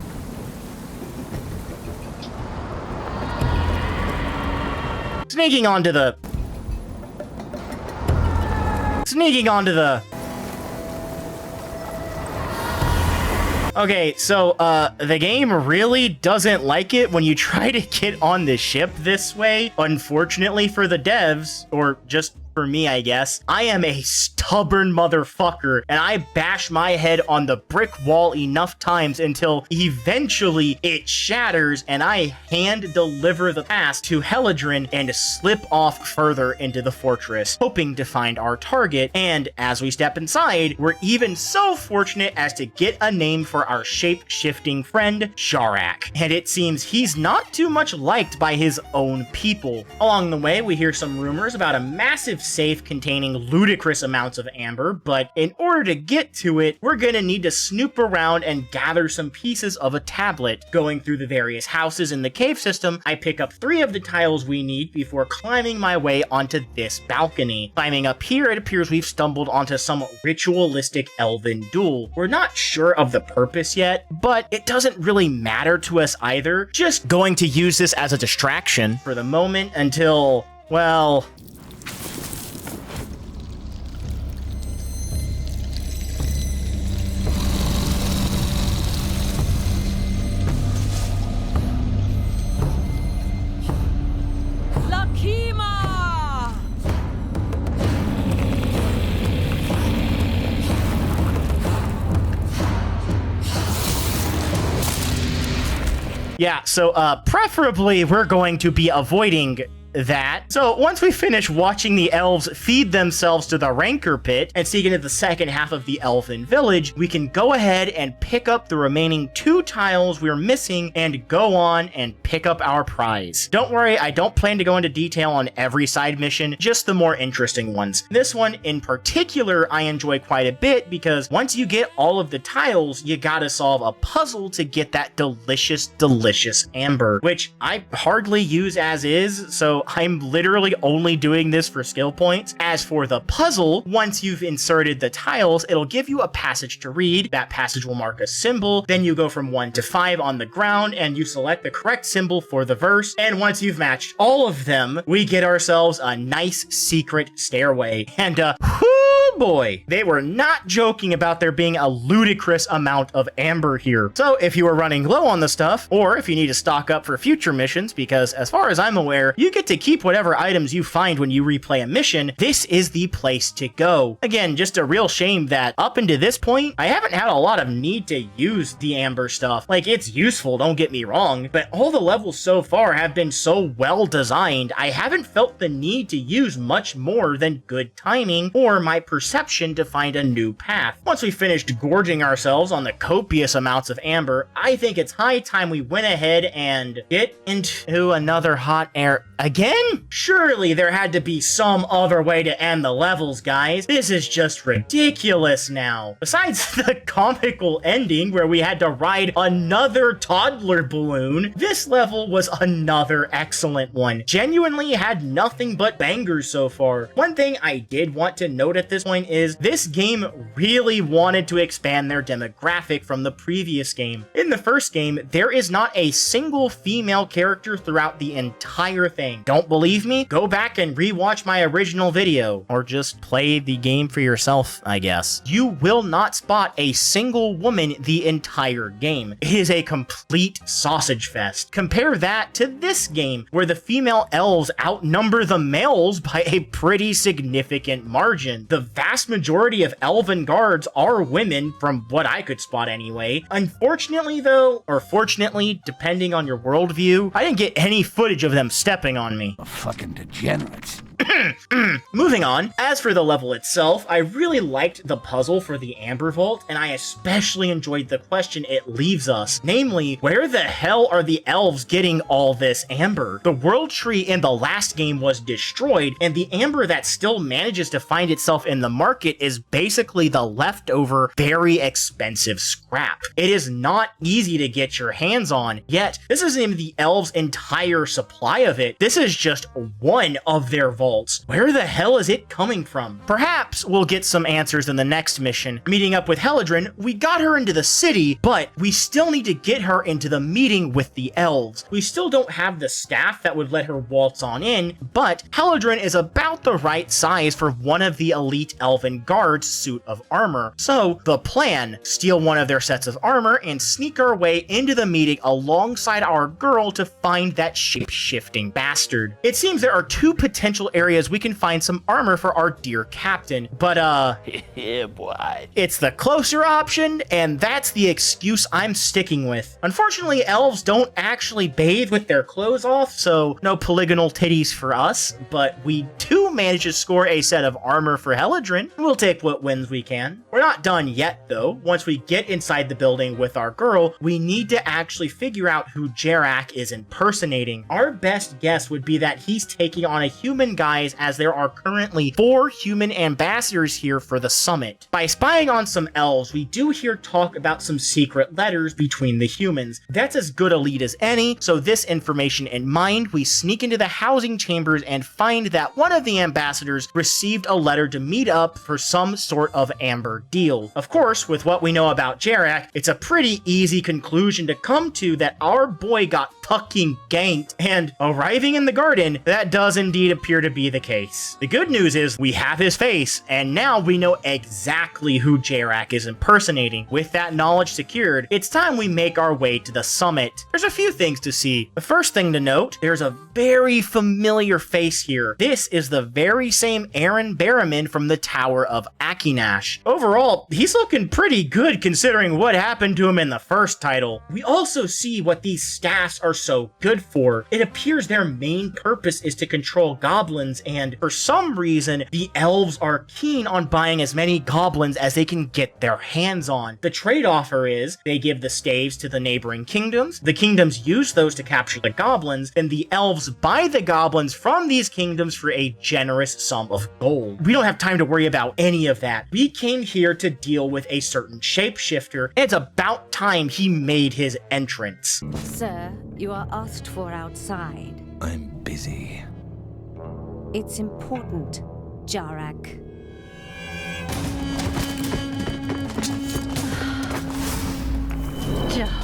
Okay, so, the game really doesn't like it when you try to get on the ship this way. Unfortunately for the devs, or just for me, I guess, I am a stubborn motherfucker, and I bash my head on the brick wall enough times until eventually it shatters and I hand deliver the pass to Helidrin and slip off further into the fortress, hoping to find our target. And as we step inside, we're even so fortunate as to get a name for our shape-shifting friend, Sharak. And it seems he's not too much liked by his own people. Along the way, we hear some rumors about a massive safe containing ludicrous amounts of amber, but in order to get to it, we're gonna need to snoop around and gather some pieces of a tablet. Going through the various houses in the cave system, I pick up 3 of the tiles we need before climbing my way onto this balcony. Climbing up here, it appears we've stumbled onto some ritualistic elven duel. We're not sure of the purpose yet, but it doesn't really matter to us either. Just going to use this as a distraction for the moment until, well, yeah, so preferably we're going to be avoiding that. So once we finish watching the elves feed themselves to the rancor pit and sneak into the second half of the elven village, we can go ahead and pick up the remaining 2 tiles we're missing and go on and pick up our prize. Don't worry, I don't plan to go into detail on every side mission, just the more interesting ones. This one in particular I enjoy quite a bit because once you get all of the tiles, you gotta solve a puzzle to get that delicious amber, which I hardly use as is, so I'm literally only doing this for skill points. As for the puzzle, once you've inserted the tiles, it'll give you a passage to read. That passage will mark a symbol. Then you go from 1 to 5 on the ground and you select the correct symbol for the verse. And once you've matched all of them, we get ourselves a nice secret stairway. And boy, they were not joking about there being a ludicrous amount of amber here. So if you are running low on the stuff, or if you need to stock up for future missions, because as far as I'm aware, you get to keep whatever items you find when you replay a mission, this is the place to go. Again, just a real shame that up until this point, I haven't had a lot of need to use the amber stuff. Like, it's useful, don't get me wrong, but all the levels so far have been so well designed, I haven't felt the need to use much more than good timing or my perceived perception to find a new path. Once we finished gorging ourselves on the copious amounts of amber, I think it's high time we went ahead and get into another hot air again? Surely there had to be some other way to end the levels, guys. This is just ridiculous now. Besides the comical ending where we had to ride another toddler balloon, this level was another excellent one. Genuinely had nothing but bangers so far. One thing I did want to note at this point is this game really wanted to expand their demographic from the previous game. In the first game, there is not a single female character throughout the entire thing. Don't believe me? Go back and rewatch my original video, or just play the game for yourself, I guess. You will not spot a single woman the entire game. It is a complete sausage fest. Compare that to this game, where the female elves outnumber the males by a pretty significant margin. The vast majority of elven guards are women, from what I could spot anyway. Unfortunately though, or fortunately, depending on your worldview, I didn't get any footage of them stepping on me. Fucking degenerates. Moving on, as for the level itself, I really liked the puzzle for the Amber Vault, and I especially enjoyed the question it leaves us, namely, where the hell are the elves getting all this amber? The world tree in the last game was destroyed, and the amber that still manages to find itself in the market is basically the leftover, very expensive scrap. It is not easy to get your hands on, yet this isn't even the elves' entire supply of it. This is just one of their vaults. Where the hell is it coming from? Perhaps we'll get some answers in the next mission. Meeting up with Helidrin, we got her into the city, but we still need to get her into the meeting with the elves. We still don't have the staff that would let her waltz on in, but Helidrin is about the right size for one of the elite elven guards' suit of armor. So the plan, steal one of their sets of armor and sneak our way into the meeting alongside our girl to find that shape-shifting bastard. It seems there are two potential areas we can find some armor for our dear captain, but Yeah, boy. it's the closer option, and that's the excuse I'm sticking with. Unfortunately, elves don't actually bathe with their clothes off, so no polygonal titties for us, but we do manage to score a set of armor for Helidrin. We'll take what wins we can. We're not done yet, though. Once we get inside the building with our girl, we need to actually figure out who Jarak is impersonating. Our best guess would be that he's taking on a human guise, as there are currently 4 human ambassadors here for the summit. By spying on some elves, we do hear talk about some secret letters between the humans. That's as good a lead as any, so this information in mind, we sneak into the housing chambers and find that one of the ambassadors received a letter to meet up for some sort of amber deal. Of course, with what we know about Jarak, it's a pretty easy conclusion to come to that our boy got fucking ganked, and arriving in the garden, that does indeed appear to be the case. The good news is we have his face, and now we know exactly who Jarak is impersonating. With that knowledge secured, it's time we make our way to the summit. There's a few things to see. The first thing to note, there's a very familiar face here. This is the very same Aaron Barrowman from the Tower of Akinash. Overall, he's looking pretty good considering what happened to him in the first title. We also see what these staffs are so good for. It appears their main purpose is to control goblins, and for some reason, the elves are keen on buying as many goblins as they can get their hands on. The trade offer is they give the staves to the neighboring kingdoms, the kingdoms use those to capture the goblins, and the elves buy the goblins from these kingdoms for a generous sum of gold. We don't have time to worry about any of that. We came here to deal with a certain shapeshifter, and it's about time he made his entrance. Sir, you are asked for outside. I'm busy. It's important, Jarak. Jarak.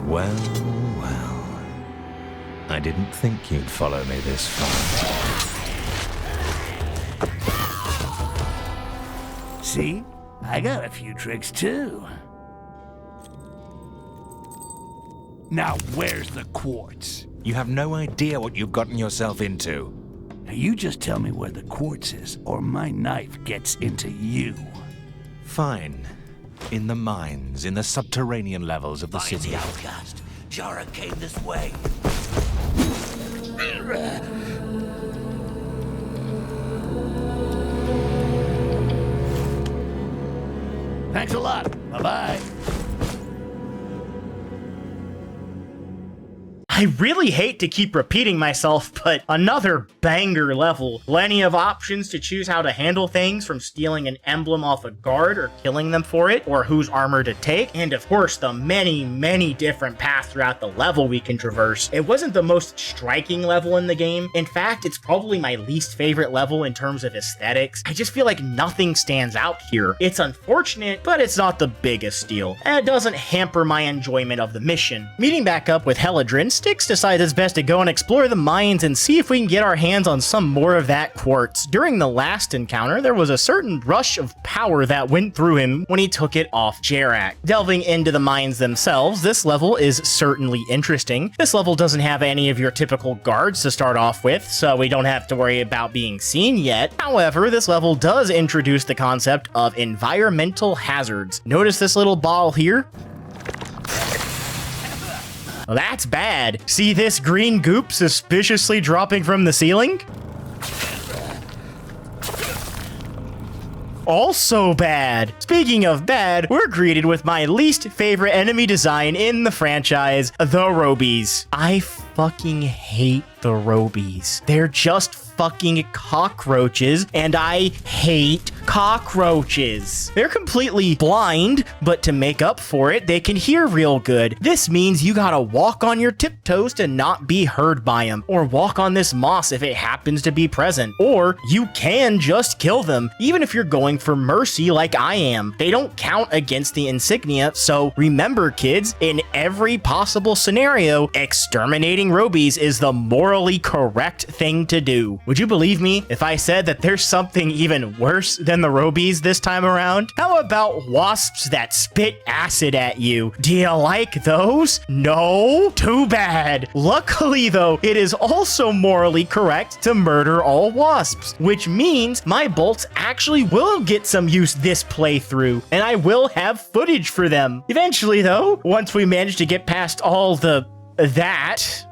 Well, well. I didn't think you'd follow me this far. See? I got a few tricks too. Now where's the quartz? You have no idea what you've gotten yourself into. Now you just tell me where the quartz is, or my knife gets into you. Fine. In the mines, in the subterranean levels of the city. outcast. Jara came this way. Thanks a lot. Bye-bye. I really hate to keep repeating myself, but another banger level. Plenty of options to choose how to handle things, from stealing an emblem off a guard or killing them for it, or whose armor to take, and of course the many different paths throughout the level we can traverse. It wasn't the most striking level in the game. In fact, it's probably my least favorite level in terms of aesthetics. I just feel like nothing stands out here. It's unfortunate, but it's not the biggest deal, and it doesn't hamper my enjoyment of the mission. Meeting back up with Heladrin, Styx decides it's best to go and explore the mines and see if we can get our hands on some more of that quartz. During the last encounter, there was a certain rush of power that went through him when he took it off Jarak. Delving into the mines themselves, this level is certainly interesting. This level doesn't have any of your typical guards to start off with, so we don't have to worry about being seen yet. However, this level does introduce the concept of environmental hazards. Notice this little ball here? Well, that's bad. See this green goop suspiciously dropping from the ceiling? Also bad. Speaking of bad, we're greeted with my least favorite enemy design in the franchise, the Robies. I fucking hate the Robies. They're just fucking cockroaches, and I hate cockroaches. They're completely blind, but to make up for it, they can hear real good. This means you gotta walk on your tiptoes to not be heard by them, or walk on this moss if it happens to be present, or you can just kill them, even if you're going for mercy like I am. They don't count against the insignia, so remember kids, in every possible scenario, exterminating Robies is the morally correct thing to do. Would you believe me if I said that there's something even worse than the Robies this time around? How about wasps that spit acid at you? Do you like those? No? Too bad. Luckily though, it is also morally correct to murder all wasps, which means my bolts actually will get some use this playthrough, and I will have footage for them. Eventually though, once we manage to get past all that,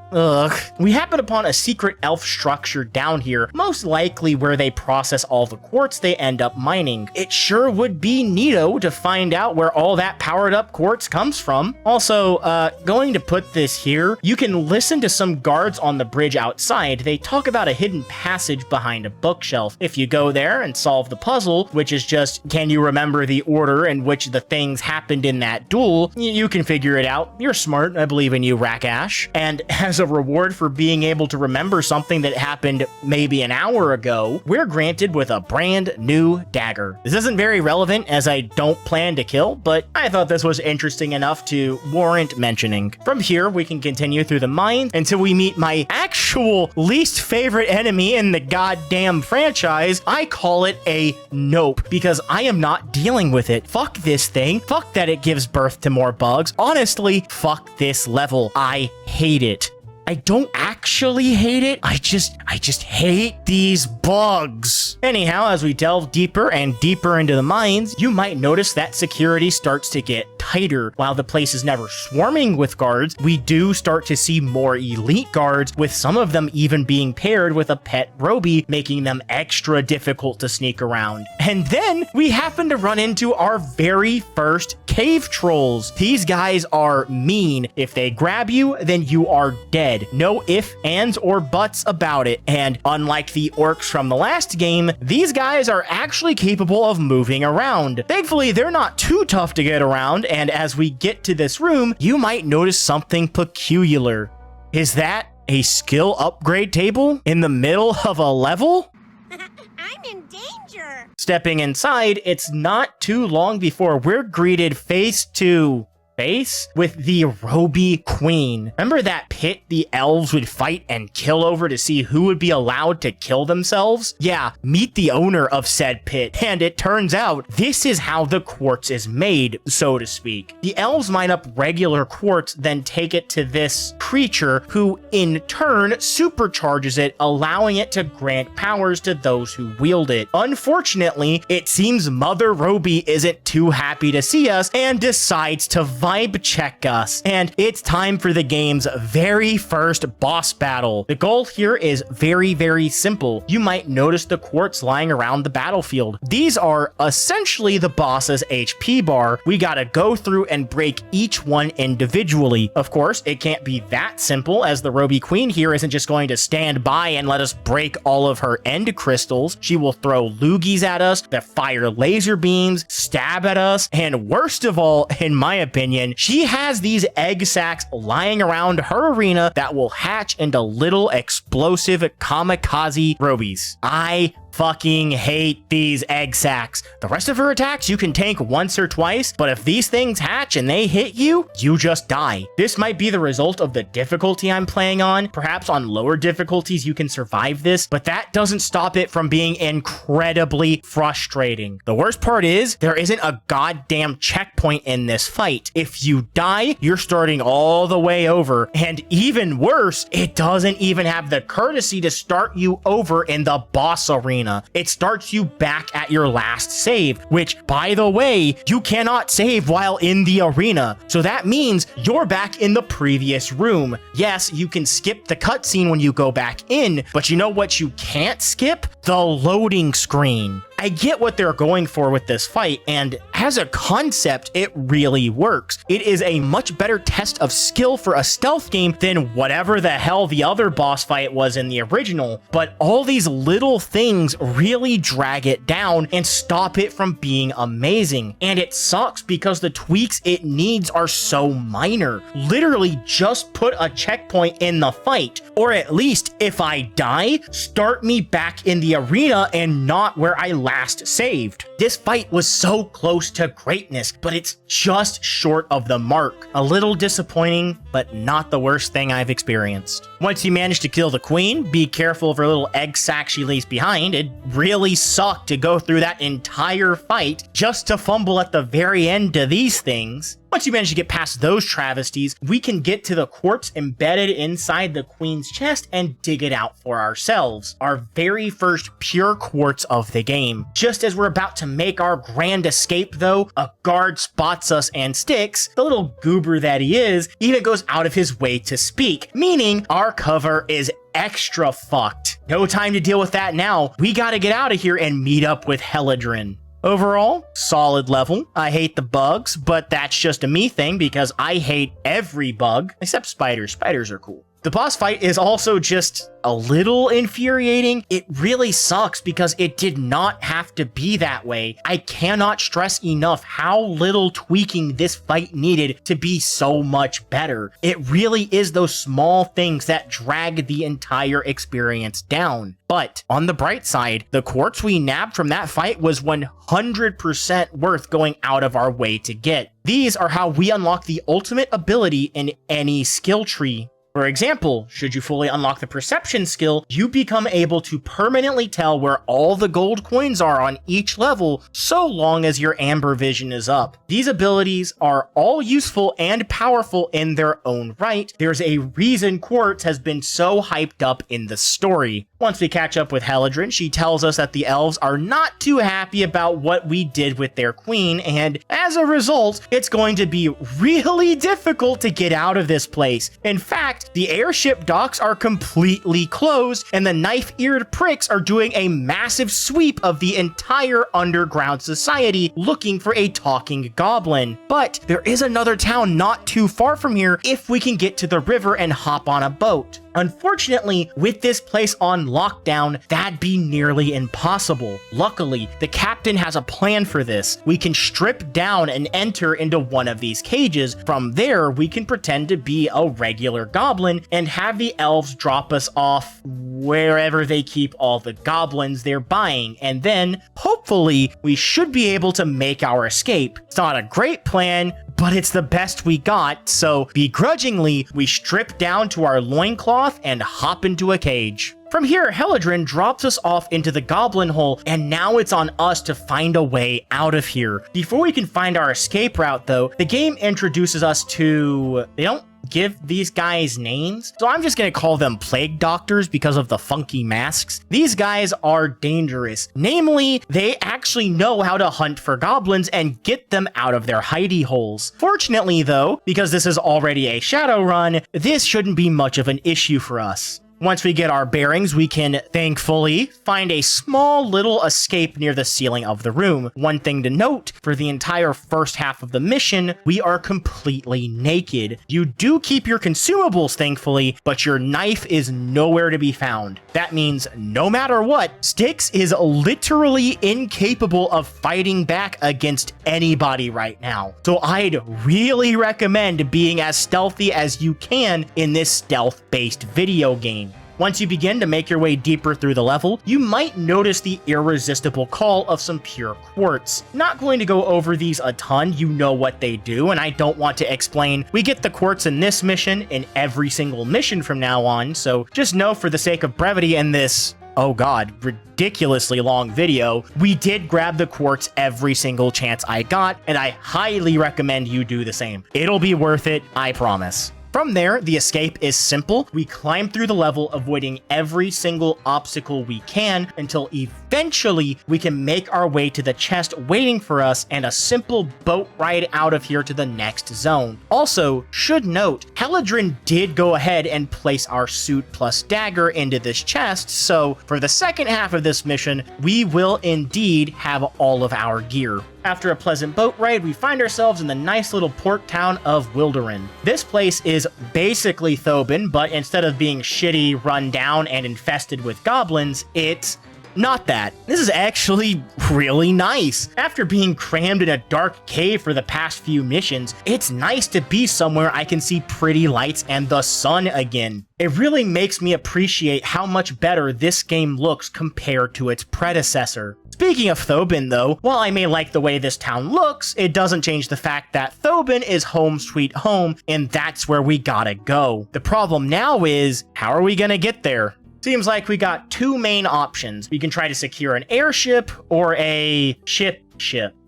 we happen upon a secret elf structure down here, most likely where they process all the quartz they end up mining. It sure would be neato to find out where all that powered up quartz comes from. Also, going to put this here, you can listen to some guards on the bridge outside. They talk about a hidden passage behind a bookshelf. If you go there and solve the puzzle, which is just, can you remember the order in which the things happened in that duel, you can figure it out. You're smart, I believe in you, Rakash. And as a reward for being able to remember something that happened maybe an hour ago, we're granted with a brand new dagger. This isn't very relevant as I don't plan to kill, but I thought this was interesting enough to warrant mentioning. From here, we can continue through the mines until we meet my actual least favorite enemy in the goddamn franchise. I call it a nope because I am not dealing with it. Fuck this thing. Fuck that it gives birth to more bugs. Honestly, fuck this level. I hate it. I don't actually hate it. I just hate these bugs. Anyhow, as we delve deeper and deeper into the mines, you might notice that security starts to get tighter. While the place is never swarming with guards, we do start to see more elite guards, with some of them even being paired with a pet Roby, making them extra difficult to sneak around. And then we happen to run into our very first cave trolls. These guys are mean. If they grab you, then you are dead. No ifs, ands, or buts about it. And unlike the orcs from the last game, these guys are actually capable of moving around. Thankfully, they're not too tough to get around, and as we get to this room, you might notice something peculiar. Is that a skill upgrade table in the middle of a level? I'm in danger. Stepping inside, it's not too long before we're greeted face to base with the Roby Queen. Remember that pit the elves would fight and kill over to see who would be allowed to kill themselves? Yeah, meet the owner of said pit, and it turns out this is how the quartz is made, so to speak. The elves mine up regular quartz, then take it to this creature who in turn supercharges it, allowing it to grant powers to those who wield it. Unfortunately, it seems Mother Roby isn't too happy to see us and decides to vibe check us. And it's time for the game's very first boss battle. The goal here is very simple. You might notice the quartz lying around the battlefield. These are essentially the boss's HP bar. We gotta go through and break each one individually. Of course, it can't be that simple, as the Roby Queen here isn't just going to stand by and let us break all of her end crystals. She will throw loogies at us, that fire laser beams, stab at us, and worst of all, in my opinion, she has these egg sacs lying around her arena that will hatch into little explosive kamikaze Robies. I fucking hate these egg sacs. The rest of her attacks you can tank once or twice, but if these things hatch and they hit you, you just die. This might be the result of the difficulty I'm playing on. Perhaps on lower difficulties you can survive this, but that doesn't stop it from being incredibly frustrating. The worst part is there isn't a goddamn checkpoint in this fight. If you die, you're starting all the way over, and even worse, it doesn't even have the courtesy to start you over in the boss arena. It starts you back at your last save, which, by the way, you cannot save while in the arena. So that means you're back in the previous room. Yes, you can skip the cutscene when you go back in, but you know what you can't skip? The loading screen. I get what they're going for with this fight, and as a concept, it really works. It is a much better test of skill for a stealth game than whatever the hell the other boss fight was in the original, but all these little things really drag it down and stop it from being amazing. And it sucks because the tweaks it needs are so minor. Literally just put a checkpoint in the fight, or at least if I die, start me back in the arena and not where I last saved. This fight was so close to greatness, but it's just short of the mark. A little disappointing, but not the worst thing I've experienced. Once you manage to kill the queen, be careful of her little egg sac she leaves behind. It really sucked to go through that entire fight just to fumble at the very end to these things. Once you manage to get past those travesties, we can get to the quartz embedded inside the queen's chest and dig it out for ourselves. Our very first pure quartz of the game. Just as we're about to make our grand escape though, a guard spots us and Styx, the little goober that he is, even goes out of his way to speak, meaning our cover is extra fucked. No time to deal with that now. We gotta get out of here and meet up with Heladrin. Overall, solid level. I hate the bugs, but that's just a me thing because I hate every bug except spiders. Spiders are cool. The boss fight is also just a little infuriating. It really sucks because it did not have to be that way. I cannot stress enough how little tweaking this fight needed to be so much better. It really is those small things that drag the entire experience down. But on the bright side, the quartz we nabbed from that fight was 100% worth going out of our way to get. These are how we unlock the ultimate ability in any skill tree. For example, should you fully unlock the perception skill, you become able to permanently tell where all the gold coins are on each level so long as your amber vision is up. These abilities are all useful and powerful in their own right. There's a reason quartz has been so hyped up in the story. Once we catch up with Heladrin, she tells us that the elves are not too happy about what we did with their queen, and as a result, it's going to be really difficult to get out of this place. In fact, the airship docks are completely closed, and the knife-eared pricks are doing a massive sweep of the entire underground society looking for a talking goblin. But there is another town not too far from here if we can get to the river and hop on a boat. Unfortunately, with this place on lockdown, that'd be nearly impossible. Luckily, the captain has a plan for this. We can strip down and enter into one of these cages. From there, we can pretend to be a regular goblin and have the elves drop us off wherever they keep all the goblins they're buying. And then, hopefully, we should be able to make our escape. It's not a great plan, but it's the best we got, so begrudgingly, we strip down to our loincloth and hop into a cage. From here, Helidrin drops us off into the goblin hole, and now it's on us to find a way out of here. Before we can find our escape route, though, the game introduces us to... They don't give these guys names, so I'm just gonna call them plague doctors because of the funky masks. These guys are dangerous. Namely, they actually know how to hunt for goblins and get them out of their hidey holes. Fortunately, though, because this is already a shadow run, this shouldn't be much of an issue for us. Once we get our bearings, we can, thankfully, find a small little escape near the ceiling of the room. One thing to note, for the entire first half of the mission, we are completely naked. You do keep your consumables, thankfully, but your knife is nowhere to be found. That means no matter what, Styx is literally incapable of fighting back against anybody right now. So I'd really recommend being as stealthy as you can in this stealth-based video game. Once you begin to make your way deeper through the level, you might notice the irresistible call of some pure quartz. Not going to go over these a ton, you know what they do, and I don't want to explain. We get the quartz in this mission, in every single mission from now on, so just know for the sake of brevity in this, oh god, ridiculously long video, we did grab the quartz every single chance I got, and I highly recommend you do the same. It'll be worth it, I promise. From there, the escape is simple. We climb through the level, avoiding every single obstacle we can until eventually we can make our way to the chest waiting for us and a simple boat ride out of here to the next zone. Also, should note, Helidrin did go ahead and place our suit plus dagger into this chest, so for the second half of this mission, we will indeed have all of our gear. After a pleasant boat ride, we find ourselves in the nice little port town of Wilderin. This place is basically Thobin, but instead of being shitty, run down, and infested with goblins, it's not that. This is actually really nice. After being crammed in a dark cave for the past few missions, it's nice to be somewhere I can see pretty lights and the sun again. It really makes me appreciate how much better this game looks compared to its predecessor. Speaking of Thobin though, while I may like the way this town looks, it doesn't change the fact that Thobin is home sweet home, and that's where we gotta go. The problem now is, how are we gonna get there? Seems like we got two main options. We can try to secure an airship or a ship.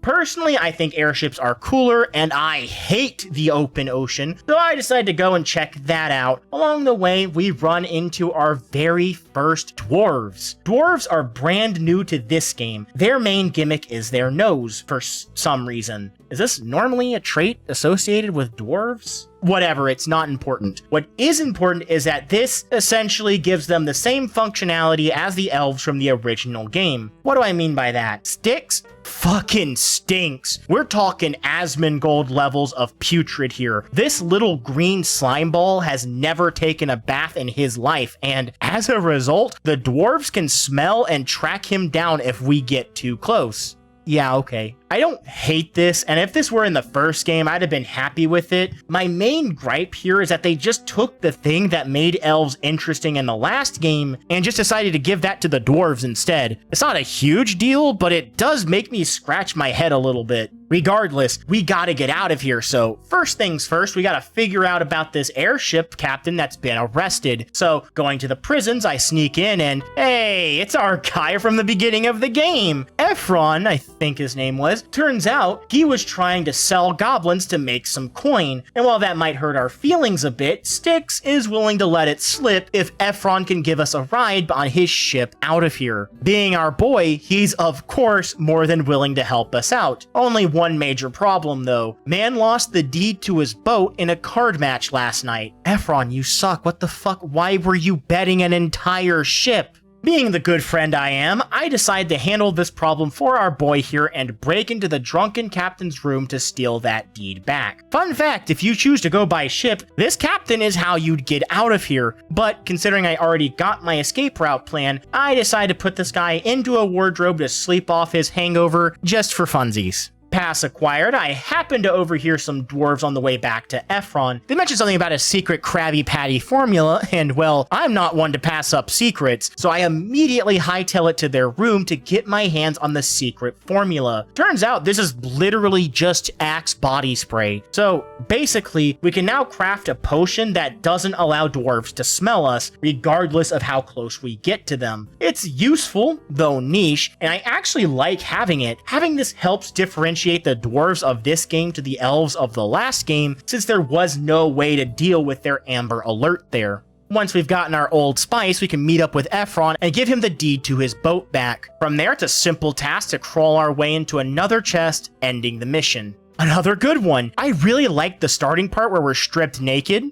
Personally, I think airships are cooler, and I hate the open ocean, so I decided to go and check that out. Along the way, we run into our very first dwarves. Dwarves are brand new to this game. Their main gimmick is their nose, for some reason. Is this normally a trait associated with dwarves? Whatever, it's not important. What is important is that this essentially gives them the same functionality as the elves from the original game. What do I mean by that? Styx fucking stinks. We're talking Asmongold levels of putrid here. This little green slime ball has never taken a bath in his life, and as a result, the dwarves can smell and track him down if we get too close. Yeah, okay. I don't hate this, and if this were in the first game, I'd have been happy with it. My main gripe here is that they just took the thing that made elves interesting in the last game and just decided to give that to the dwarves instead. It's not a huge deal, but it does make me scratch my head a little bit. Regardless, we gotta get out of here, so first things first, we gotta figure out about this airship captain that's been arrested. So, going to the prisons, I sneak in and, hey, it's our guy from the beginning of the game. Ephron, I think his name was. Turns out, he was trying to sell goblins to make some coin, and while that might hurt our feelings a bit, Styx is willing to let it slip if Ephron can give us a ride on his ship out of here. Being our boy, he's of course more than willing to help us out. Only one major problem though. Man lost the deed to his boat in a card match last night. Ephron, you suck. What the fuck? Why were you betting an entire ship? Being the good friend I am, I decide to handle this problem for our boy here and break into the drunken captain's room to steal that deed back. Fun fact, if you choose to go by ship, this captain is how you'd get out of here, but considering I already got my escape route plan, I decide to put this guy into a wardrobe to sleep off his hangover just for funsies. pass acquired, I happened to overhear some dwarves on the way back to Ephron. They mentioned something about a secret Krabby Patty formula, and well, I'm not one to pass up secrets, so I immediately hightail it to their room to get my hands on the secret formula. Turns out this is literally just Axe body spray. So basically, we can now craft a potion that doesn't allow dwarves to smell us, regardless of how close we get to them. It's useful, though niche, and I actually like having it. Having this helps differentiate the dwarves of this game to the elves of the last game, since there was no way to deal with their amber alert there. Once we've gotten our old spice, we can meet up with Ephron and give him the deed to his boat back. From there, it's a simple task to crawl our way into another chest, ending the mission. Another good one. I really like the starting part where we're stripped naked.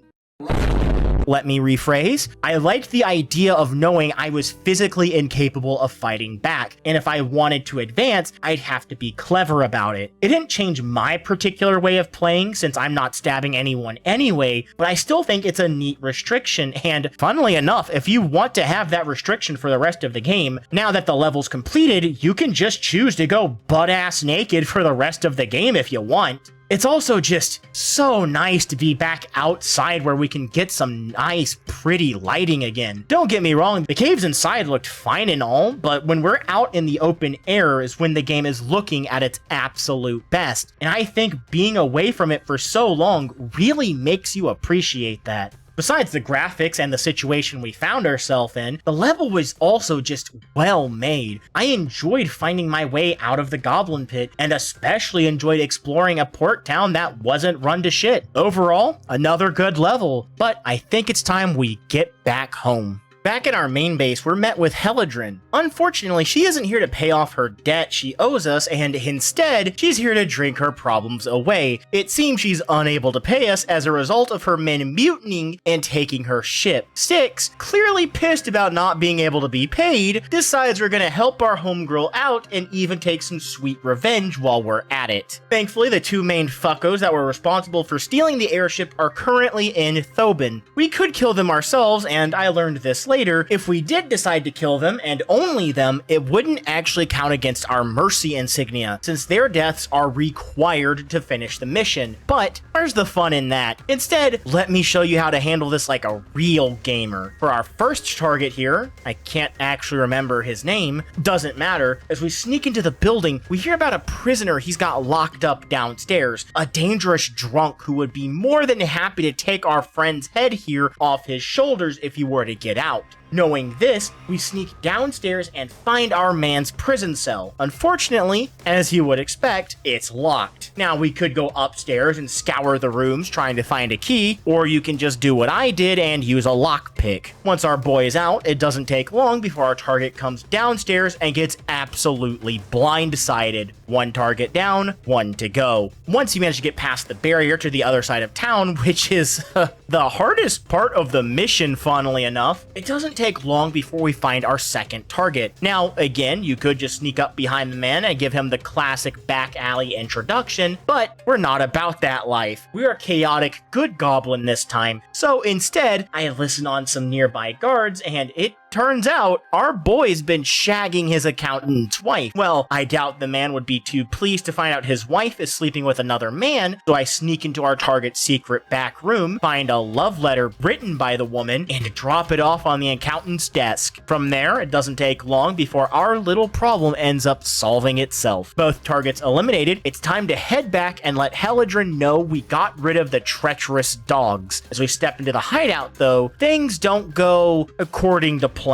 Let me rephrase. I liked the idea of knowing I was physically incapable of fighting back, and if I wanted to advance, I'd have to be clever about it. It didn't change my particular way of playing since I'm not stabbing anyone anyway, but I still think it's a neat restriction, and funnily enough, if you want to have that restriction for the rest of the game, now that the level's completed, you can just choose to go butt-ass naked for the rest of the game if you want. It's also just so nice to be back outside where we can get some nice, pretty lighting again. Don't get me wrong, the caves inside looked fine and all, but when we're out in the open air is when the game is looking at its absolute best. And I think being away from it for so long really makes you appreciate that. Besides the graphics and the situation we found ourselves in, the level was also just well made. I enjoyed finding my way out of the goblin pit, and especially enjoyed exploring a port town that wasn't run to shit. Overall, another good level, but I think it's time we get back home. Back at our main base, we're met with Heladrin. Unfortunately, she isn't here to pay off her debt she owes us, and instead, she's here to drink her problems away. It seems she's unable to pay us as a result of her men mutinying and taking her ship. Styx, clearly pissed about not being able to be paid, decides we're gonna help our homegirl out and even take some sweet revenge while we're at it. Thankfully, the two main fuckos that were responsible for stealing the airship are currently in Thobin. We could kill them ourselves, and I learned this later, if we did decide to kill them, and only them, it wouldn't actually count against our mercy insignia, since their deaths are required to finish the mission. But where's the fun in that? Instead, let me show you how to handle this like a real gamer. For our first target here, I can't actually remember his name, doesn't matter, as we sneak into the building, we hear about a prisoner he's got locked up downstairs, a dangerous drunk who would be more than happy to take our friend's head here off his shoulders if he were to get out. Knowing this, we sneak downstairs and find our man's prison cell. Unfortunately, as you would expect, it's locked. Now, we could go upstairs and scour the rooms trying to find a key, or you can just do what I did and use a lockpick. Once our boy is out, it doesn't take long before our target comes downstairs and gets absolutely blindsided. One target down, one to go. Once you manage to get past the barrier to the other side of town, which is the hardest part of the mission, funnily enough, it doesn't take long before we find our second target. Now, again, you could just sneak up behind the man and give him the classic back alley introduction, but we're not about that life. We are chaotic good goblin this time. So instead, I listen on some nearby guards, and it turns out our boy's been shagging his accountant's wife. Well, I doubt the man would be too pleased to find out his wife is sleeping with another man, so I sneak into our target's secret back room, find a love letter written by the woman, and drop it off on the accountant's desk. From there, it doesn't take long before our little problem ends up solving itself. Both targets eliminated, it's time to head back and let Heladrin know we got rid of the treacherous dogs. As we step into the hideout, though, things don't go according to plan.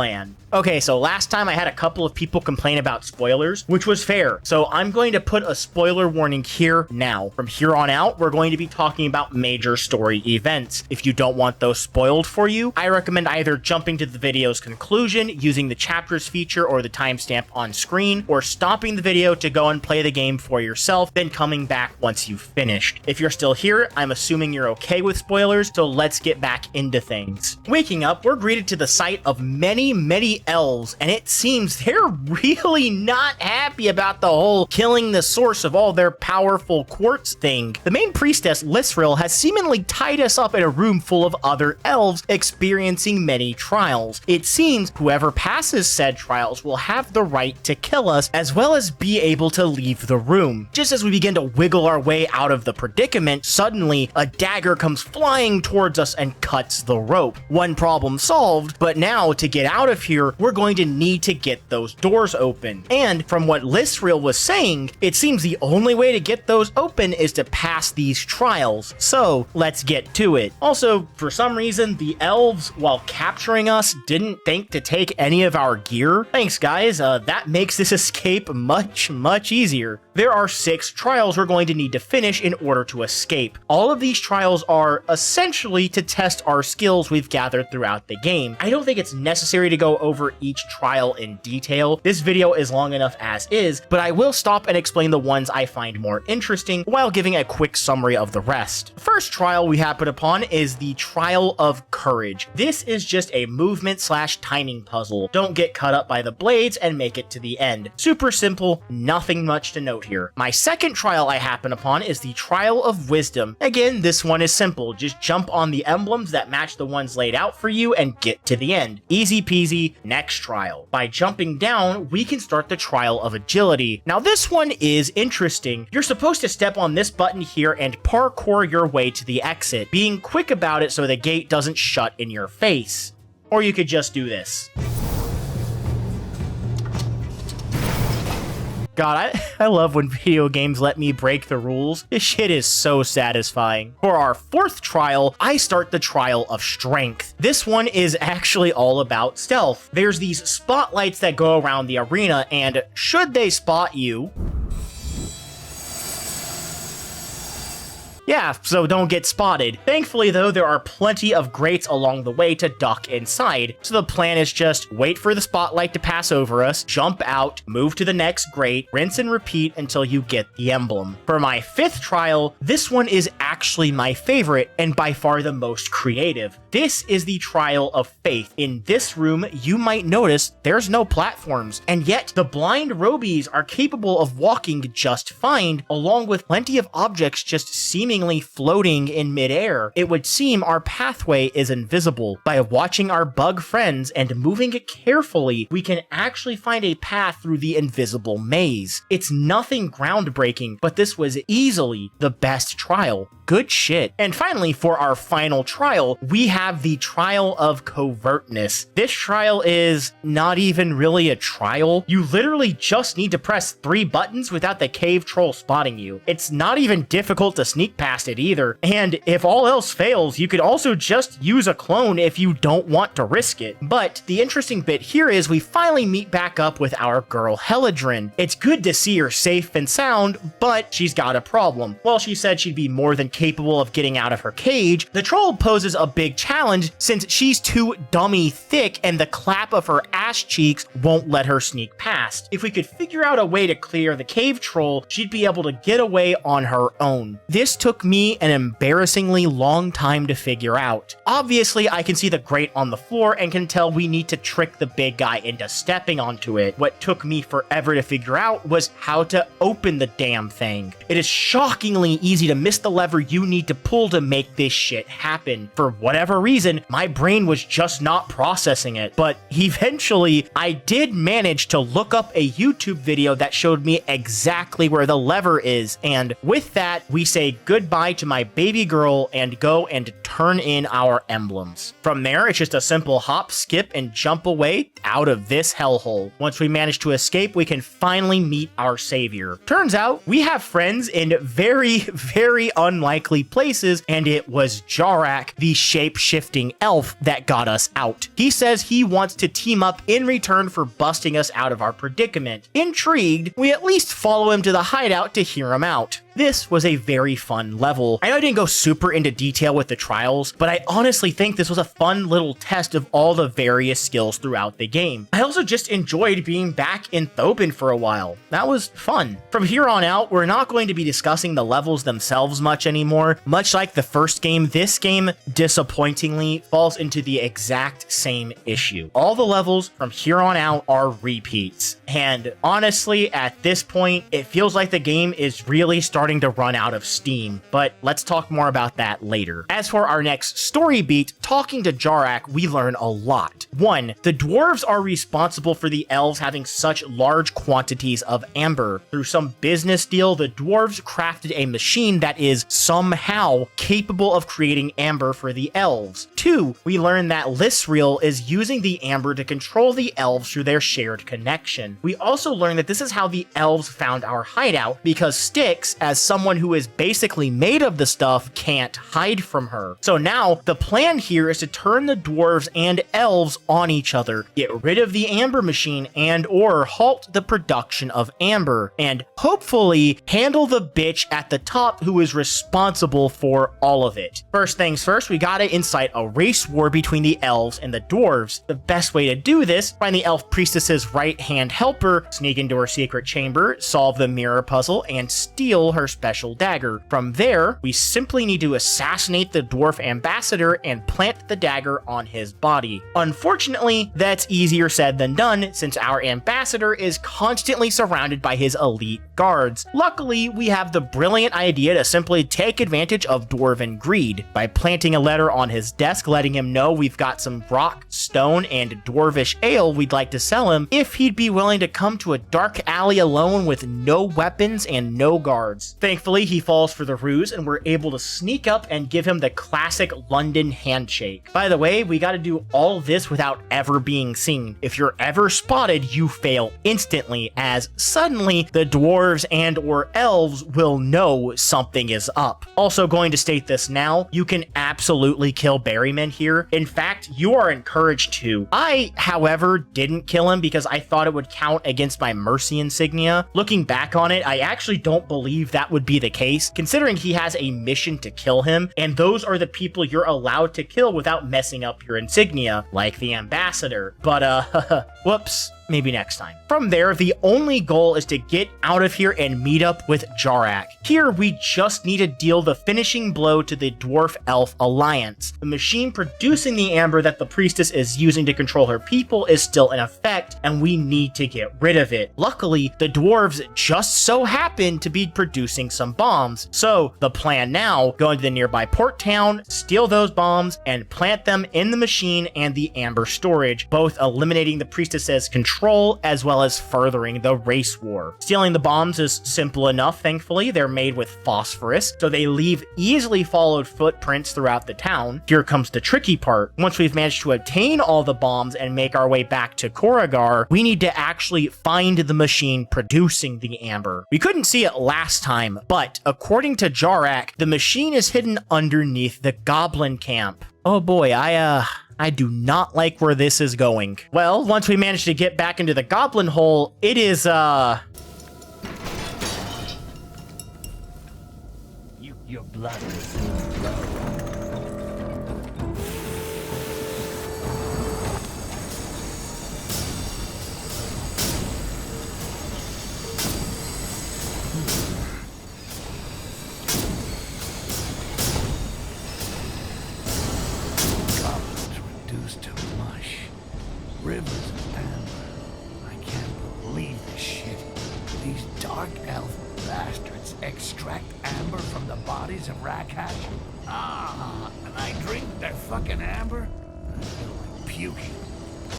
Okay, so last time I had a couple of people complain about spoilers, which was fair. So I'm going to put a spoiler warning here now. From here on out, we're going to be talking about major story events. If you don't want those spoiled for you, I recommend either jumping to the video's conclusion using the chapters feature or the timestamp on screen, or stopping the video to go and play the game for yourself, then coming back once you've finished. If you're still here, I'm assuming you're okay with spoilers, so let's get back into things. Waking up, we're greeted to the sight of many the elves, and it seems they're really not happy about the whole killing the source of all their powerful quartz thing. The main priestess, Lisril, has seemingly tied us up in a room full of other elves experiencing many trials. It seems whoever passes said trials will have the right to kill us, as well as be able to leave the room. Just as we begin to wiggle our way out of the predicament, suddenly a dagger comes flying towards us and cuts the rope. One problem solved, but now to get out of here, we're going to need to get those doors open. And from what Lisril was saying, it seems the only way to get those open is to pass these trials. So let's get to it. Also, for some reason, the elves, while capturing us, didn't think to take any of our gear. Thanks, guys. That makes this escape much easier. There are 6 trials we're going to need to finish in order to escape. All of these trials are essentially to test our skills we've gathered throughout the game. I don't think it's necessary to go over each trial in detail. This video is long enough as is, but I will stop and explain the ones I find more interesting while giving a quick summary of the rest. The first trial we happen upon is the Trial of Courage. This is just a movement/timing puzzle. Don't get cut up by the blades and make it to the end. Super simple, nothing much to note here. My second trial I happen upon is the Trial of Wisdom. Again, this one is simple. Just jump on the emblems that match the ones laid out for you and get to the end. Easy peasy. Next trial. By jumping down, we can start the Trial of Agility. Now this one is interesting. You're supposed to step on this button here and parkour your way to the exit, being quick about it so the gate doesn't shut in your face. Or you could just do this. God, I love when video games let me break the rules. This shit is so satisfying. For our fourth trial, I start the Trial of Strength. This one is actually all about stealth. There's these spotlights that go around the arena, and should they spot you, yeah, so don't get spotted. Thankfully though, there are plenty of grates along the way to duck inside. So the plan is just wait for the spotlight to pass over us, jump out, move to the next grate, rinse and repeat until you get the emblem. For my fifth trial, this one is actually my favorite and by far the most creative. This is the Trial of Faith. In this room, you might notice there's no platforms, and yet the blind robies are capable of walking just fine, along with plenty of objects just seemingly floating in midair. It would seem our pathway is invisible. By watching our bug friends and moving it carefully, we can actually find a path through the invisible maze. It's nothing groundbreaking, but this was easily the best trial. Good shit. And finally, for our final trial, we have the Trial of Covertness. This trial is not even really a trial. You literally just need to press 3 buttons without the cave troll spotting you. It's not even difficult to sneak past it either. And if all else fails, you could also just use a clone if you don't want to risk it. But the interesting bit here is we finally meet back up with our girl Heladrin. It's good to see her safe and sound, but she's got a problem. While she said she'd be more than capable of getting out of her cage, the troll poses a big challenge since she's too dummy thick and the clap of her ass cheeks won't let her sneak past. If we could figure out a way to clear the cave troll, she'd be able to get away on her own. This took me an embarrassingly long time to figure out. Obviously, I can see the grate on the floor and can tell we need to trick the big guy into stepping onto it. What took me forever to figure out was how to open the damn thing. It is shockingly easy to miss the lever you need to pull to make this shit happen. For whatever reason, my brain was just not processing it, but eventually I did manage to look up a YouTube video that showed me exactly where the lever is, and with that, we say goodbye to my baby girl and go and turn in our emblems. From there, it's just a simple hop, skip, and jump away out of this hellhole. Once we manage to escape, we can finally meet our savior. Turns out, we have friends in very unlikely places, and it was Jarak, the shape-shifting elf, that got us out. He says he wants to team up in return for busting us out of our predicament. Intrigued, we at least follow him to the hideout to hear him out. This was a very fun level. I know I didn't go super into detail with the trials, but I honestly think this was a fun little test of all the various skills throughout the game. I also just enjoyed being back in Thobin for a while. That was fun. From here on out, we're not going to be discussing the levels themselves much anymore. Much like the first game, this game disappointingly falls into the exact same issue. All the levels from here on out are repeats. And honestly, at this point, it feels like the game is really starting to run out of steam, but let's talk more about that later. As for our next story beat, talking to Jarak, we learn a lot. 1. The dwarves are responsible for the elves having such large quantities of amber. Through some business deal, the dwarves crafted a machine that is somehow capable of creating amber for the elves. 2. We learn that Lisriel is using the amber to control the elves through their shared connection. We also learn that this is how the elves found our hideout, because Styx, as someone who is basically made of the stuff, can't hide from her. So now, the plan here is to turn the dwarves and elves on each other, get rid of the amber machine and/or halt the production of amber, and hopefully handle the bitch at the top who is responsible for all of it. First things first, we gotta incite a race war between the elves and the dwarves. The best way to do this, find the elf priestess's right-hand helper, sneak into her secret chamber, solve the mirror puzzle, and steal her special dagger. From there, we simply need to assassinate the dwarf ambassador and plant the dagger on his body. Unfortunately, that's easier said than done, since our ambassador is constantly surrounded by his elite guards. Luckily, we have the brilliant idea to simply take advantage of dwarven greed by planting a letter on his desk letting him know we've got some rock, stone, and dwarvish ale we'd like to sell him if he'd be willing to come to a dark alley alone with no weapons and no guards. Thankfully, he falls for the ruse and we're able to sneak up and give him the classic London handshake. By the way, we gotta do all this without ever being seen. If you're ever spotted, you fail instantly, as suddenly the dwarves and/or elves will know something is up. Also going to state this now, you can absolutely kill Berryman here. In fact, you are encouraged to. I, however, didn't kill him because I thought it would count against my mercy insignia. Looking back on it, I actually don't believe that would be the case, considering he has a mission to kill him, and those are the people you're allowed to kill without messing up your insignia, like the ambassador. But, whoops. Maybe next time. From there, the only goal is to get out of here and meet up with Jarak. Here, we just need to deal the finishing blow to the Dwarf-Elf alliance. The machine producing the amber that the priestess is using to control her people is still in effect, and we need to get rid of it. Luckily, the dwarves just so happen to be producing some bombs. So, the plan now, go into the nearby port town, steal those bombs, and plant them in the machine and the amber storage, both eliminating the priestess's control as well as furthering the race war. Stealing the bombs is simple enough, thankfully. They're made with phosphorus, so they leave easily followed footprints throughout the town. Here comes the tricky part. Once we've managed to obtain all the bombs and make our way back to Koragar, we need to actually find the machine producing the amber. We couldn't see it last time, but according to Jarak, the machine is hidden underneath the goblin camp. Oh boy, I do not like where this is going. Well, once we manage to get back into the goblin hole, it is, Your blood will soon flow. Rivers of amber. I can't believe this shit. These dark elf bastards extract amber from the bodies of Rakhash. And I drink their fucking amber? I feel like puking.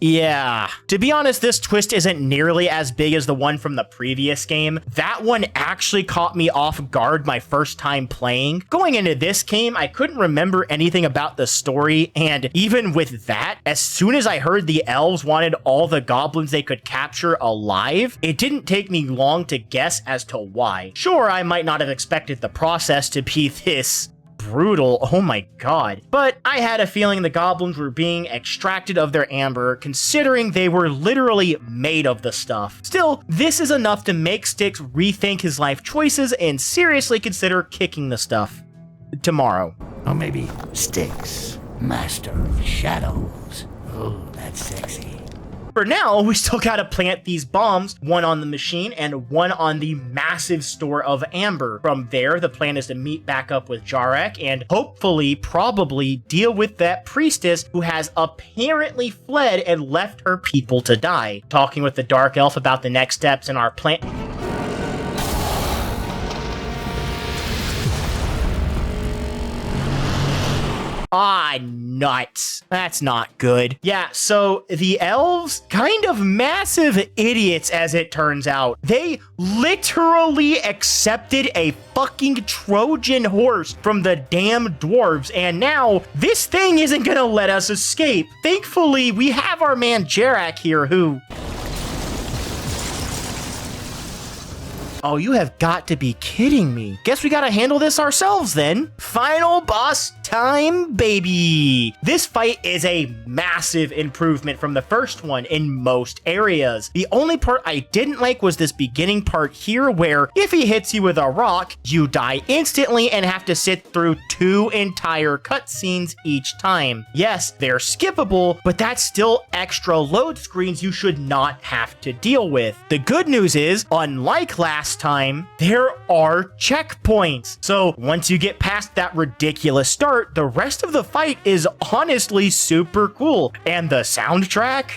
Yeah. To be honest, this twist isn't nearly as big as the one from the previous game. That one actually caught me off guard my first time playing. Going into this game, I couldn't remember anything about the story, and even with that, as soon as I heard the elves wanted all the goblins they could capture alive, it didn't take me long to guess as to why. Sure, I might not have expected the process to be this brutal. Oh my god. But I had a feeling the goblins were being extracted of their amber, considering they were literally made of the stuff. Still, this is enough to make Styx rethink his life choices and seriously consider kicking the stuff. Tomorrow. Or maybe Styx, Master of Shadows. Oh, that's sexy. For now, we still gotta plant these bombs, one on the machine and one on the massive store of amber. From there, the plan is to meet back up with Jarek and hopefully, probably, deal with that priestess who has apparently fled and left her people to die. Talking with the Dark Elf about the next steps in our plan. Ah, nuts. That's not good. Yeah, so the elves, kind of massive idiots as it turns out. They literally accepted a fucking Trojan horse from the damn dwarves, and now this thing isn't gonna let us escape. Thankfully, we have our man Jarek here who... Oh, you have got to be kidding me. Guess we gotta handle this ourselves then. Final boss time, baby. This fight is a massive improvement from the first one in most areas. The only part I didn't like was this beginning part here where if he hits you with a rock, you die instantly and have to sit through 2 entire cutscenes each time. Yes, they're skippable, but that's still extra load screens you should not have to deal with. The good news is, unlike last time, there are checkpoints. So once you get past that ridiculous start, the rest of the fight is honestly super cool. And the soundtrack?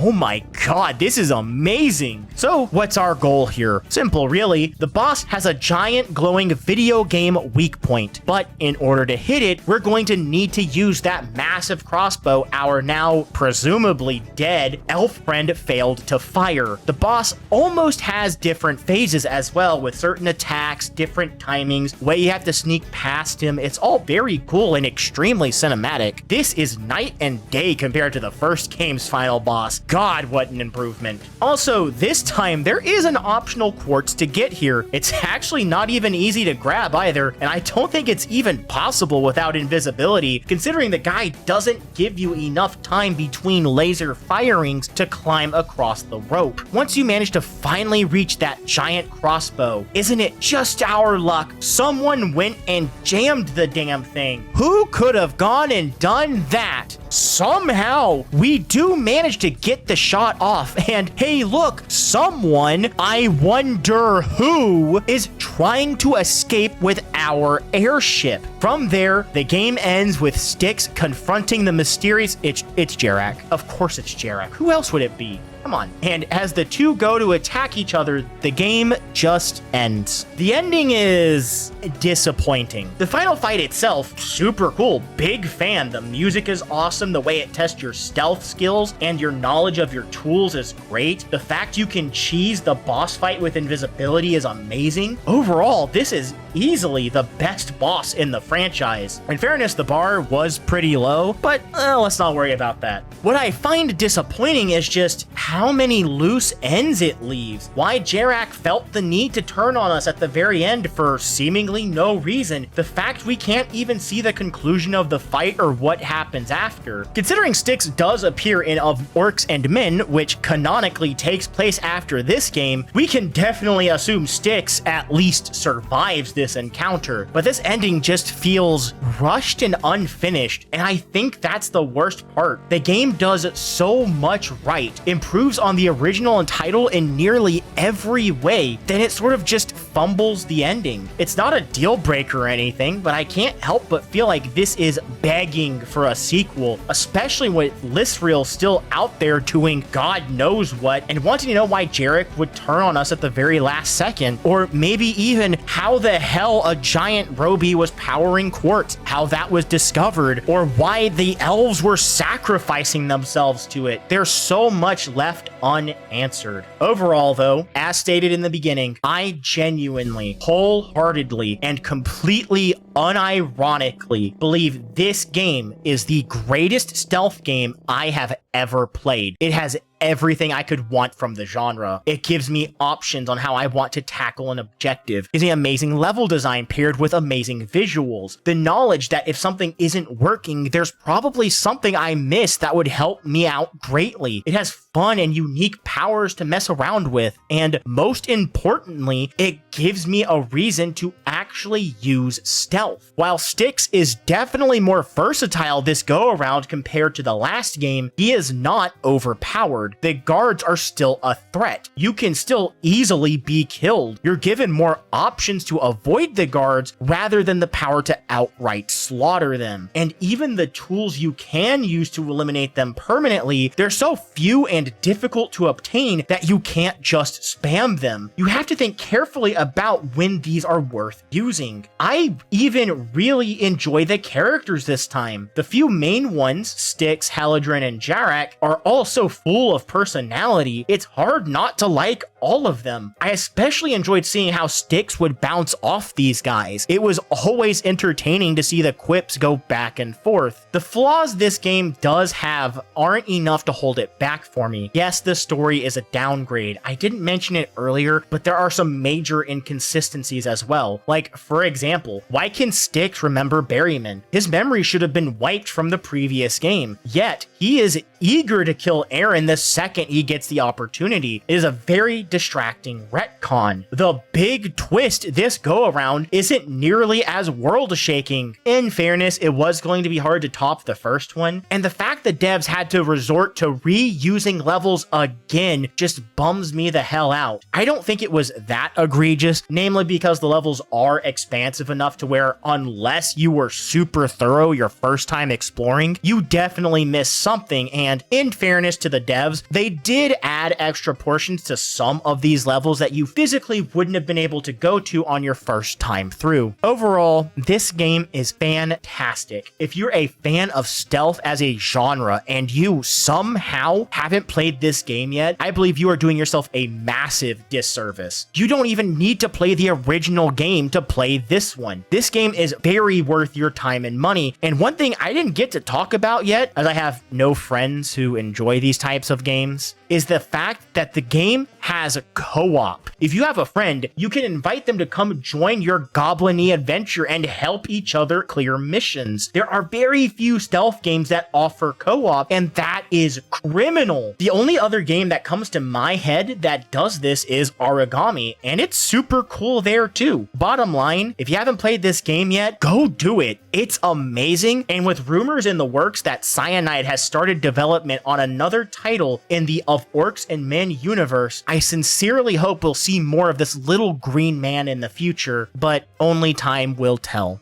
Oh my god, this is amazing. So what's our goal here? Simple, really. The boss has a giant glowing video game weak point, but in order to hit it, we're going to need to use that massive crossbow our now presumably dead elf friend failed to fire. The boss almost has different phases as well, with certain attacks, different timings, way you have to sneak past him. It's all very cool and extremely cinematic. This is night and day compared to the first game's final boss. God, what an improvement. Also, this time, there is an optional quartz to get here. It's actually not even easy to grab either, and I don't think it's even possible without invisibility, considering the guy doesn't give you enough time between laser firings to climb across the rope. Once you manage to finally reach that giant crossbow, isn't it just our luck? Someone went and jammed the damn thing. Who could have gone and done that? Somehow, we do manage to get the shot off, and hey look, someone, I wonder who, is trying to escape with our airship. From there, the game ends with Styx confronting the mysterious... It's Jarek. Of course it's Jarek. Who else would it be? Come on. And as the two go to attack each other, the game just ends. The ending is disappointing. The final fight itself, super cool. Big fan. The music is awesome. The way it tests your stealth skills and your knowledge of your tools is great. The fact you can cheese the boss fight with invisibility is amazing. Overall, this is easily the best boss in the franchise. In fairness, the bar was pretty low, but let's not worry about that. What I find disappointing is just how many loose ends it leaves. Why Jarek felt the need to turn on us at the very end for seemingly no reason. The fact we can't even see the conclusion of the fight or what happens after. Considering Styx does appear in Of Orcs and Men, which canonically takes place after this game, we can definitely assume Styx at least survives this encounter. But this ending just feels rushed and unfinished, and I think that's the worst part. The game does so much right, improves on the original and title in nearly every way, then it sort of just fumbles the ending. It's not a deal breaker or anything, but I can't help but feel like this is begging for a sequel, especially with Lisriel still out there doing God knows what, and wanting to know why Jarek would turn on us at the very last second, or maybe even how the hell a giant Roby was powering quartz, how that was discovered, or why the elves were sacrificing themselves to it. There's so much left unanswered. Overall, though, as stated in the beginning, I genuinely, wholeheartedly, and completely unironically believe this game is the greatest stealth game I have ever played. It has everything I could want from the genre. It gives me options on how I want to tackle an objective. Gives me amazing level design paired with amazing visuals. The knowledge that if something isn't working, there's probably something I missed that would help me out greatly. It has fun and unique powers to mess around with. And most importantly, it gives me a reason to actually use stealth. While Styx is definitely more versatile this go around compared to the last game, he is not overpowered. The guards are still a threat. You can still easily be killed. You're given more options to avoid the guards rather than the power to outright slaughter them. And even the tools you can use to eliminate them permanently, they're so few and difficult to obtain that you can't just spam them. You have to think carefully about when these are worth using. I even really enjoy the characters this time. The few main ones, Styx, Haladrin, and Jarak, are all so full of personality, it's hard not to like all of them. I especially enjoyed seeing how Styx would bounce off these guys. It was always entertaining to see the quips go back and forth. The flaws this game does have aren't enough to hold it back for me. Yes, the story is a downgrade. I didn't mention it earlier, but there are some major inconsistencies as well. Like, for example, why can Styx remember Berryman? His memory should have been wiped from the previous game, yet he is eager to kill Aaron the second he gets the opportunity. It is a very distracting retcon. The big twist this go around isn't nearly as world shaking. In fairness, it was going to be hard to top the first one, and the fact that devs had to resort to reusing levels again just bums me the hell out. I don't think it was that egregious, namely because the levels are expansive enough to where unless you were super thorough your first time exploring, you definitely missed something. And in fairness to the devs, they did add extra portions to some of these levels that you physically wouldn't have been able to go to on your first time through. Overall, this game is fantastic. If you're a fan of stealth as a genre and you somehow haven't played this game yet, I believe you are doing yourself a massive disservice. You don't even need to play the original game to play this one. This game is very worth your time and money. And one thing I didn't get to talk about yet, as I have no friends who enjoy these types of games, is the fact that the game has a co-op. If you have a friend, you can invite them to come join your goblin-y adventure and help each other clear missions. There are very few stealth games that offer co-op, and that is criminal. The only other game that comes to my head that does this is Origami, and it's super cool there too. Bottom line, if you haven't played this game yet, go do it. It's amazing, and with rumors in the works that Cyanide has started development on another title in the Of Orcs and Men universe, I sincerely hope we'll see more of this little green man in the future, but only time will tell.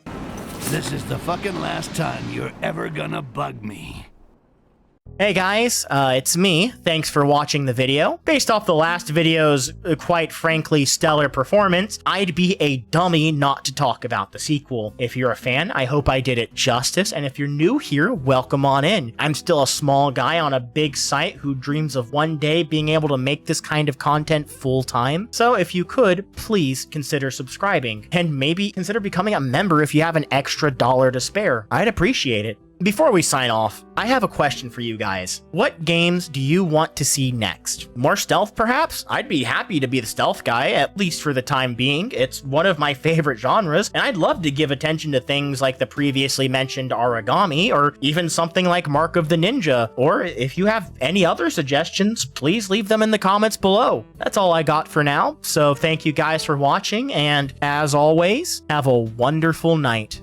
This is the fucking last time you're ever gonna bug me. Hey guys, it's me. Thanks for watching the video. Based off the last video's, quite frankly, stellar performance, I'd be a dummy not to talk about the sequel. If you're a fan, I hope I did it justice, and if you're new here, welcome on in. I'm still a small guy on a big site who dreams of one day being able to make this kind of content full-time, so if you could, please consider subscribing, and maybe consider becoming a member if you have an extra $1 to spare. I'd appreciate it. Before we sign off, I have a question for you guys. What games do you want to see next? More stealth, perhaps? I'd be happy to be the stealth guy, at least for the time being. It's one of my favorite genres, and I'd love to give attention to things like the previously mentioned Origami, or even something like Mark of the Ninja. Or if you have any other suggestions, please leave them in the comments below. That's all I got for now, so thank you guys for watching, and as always, have a wonderful night.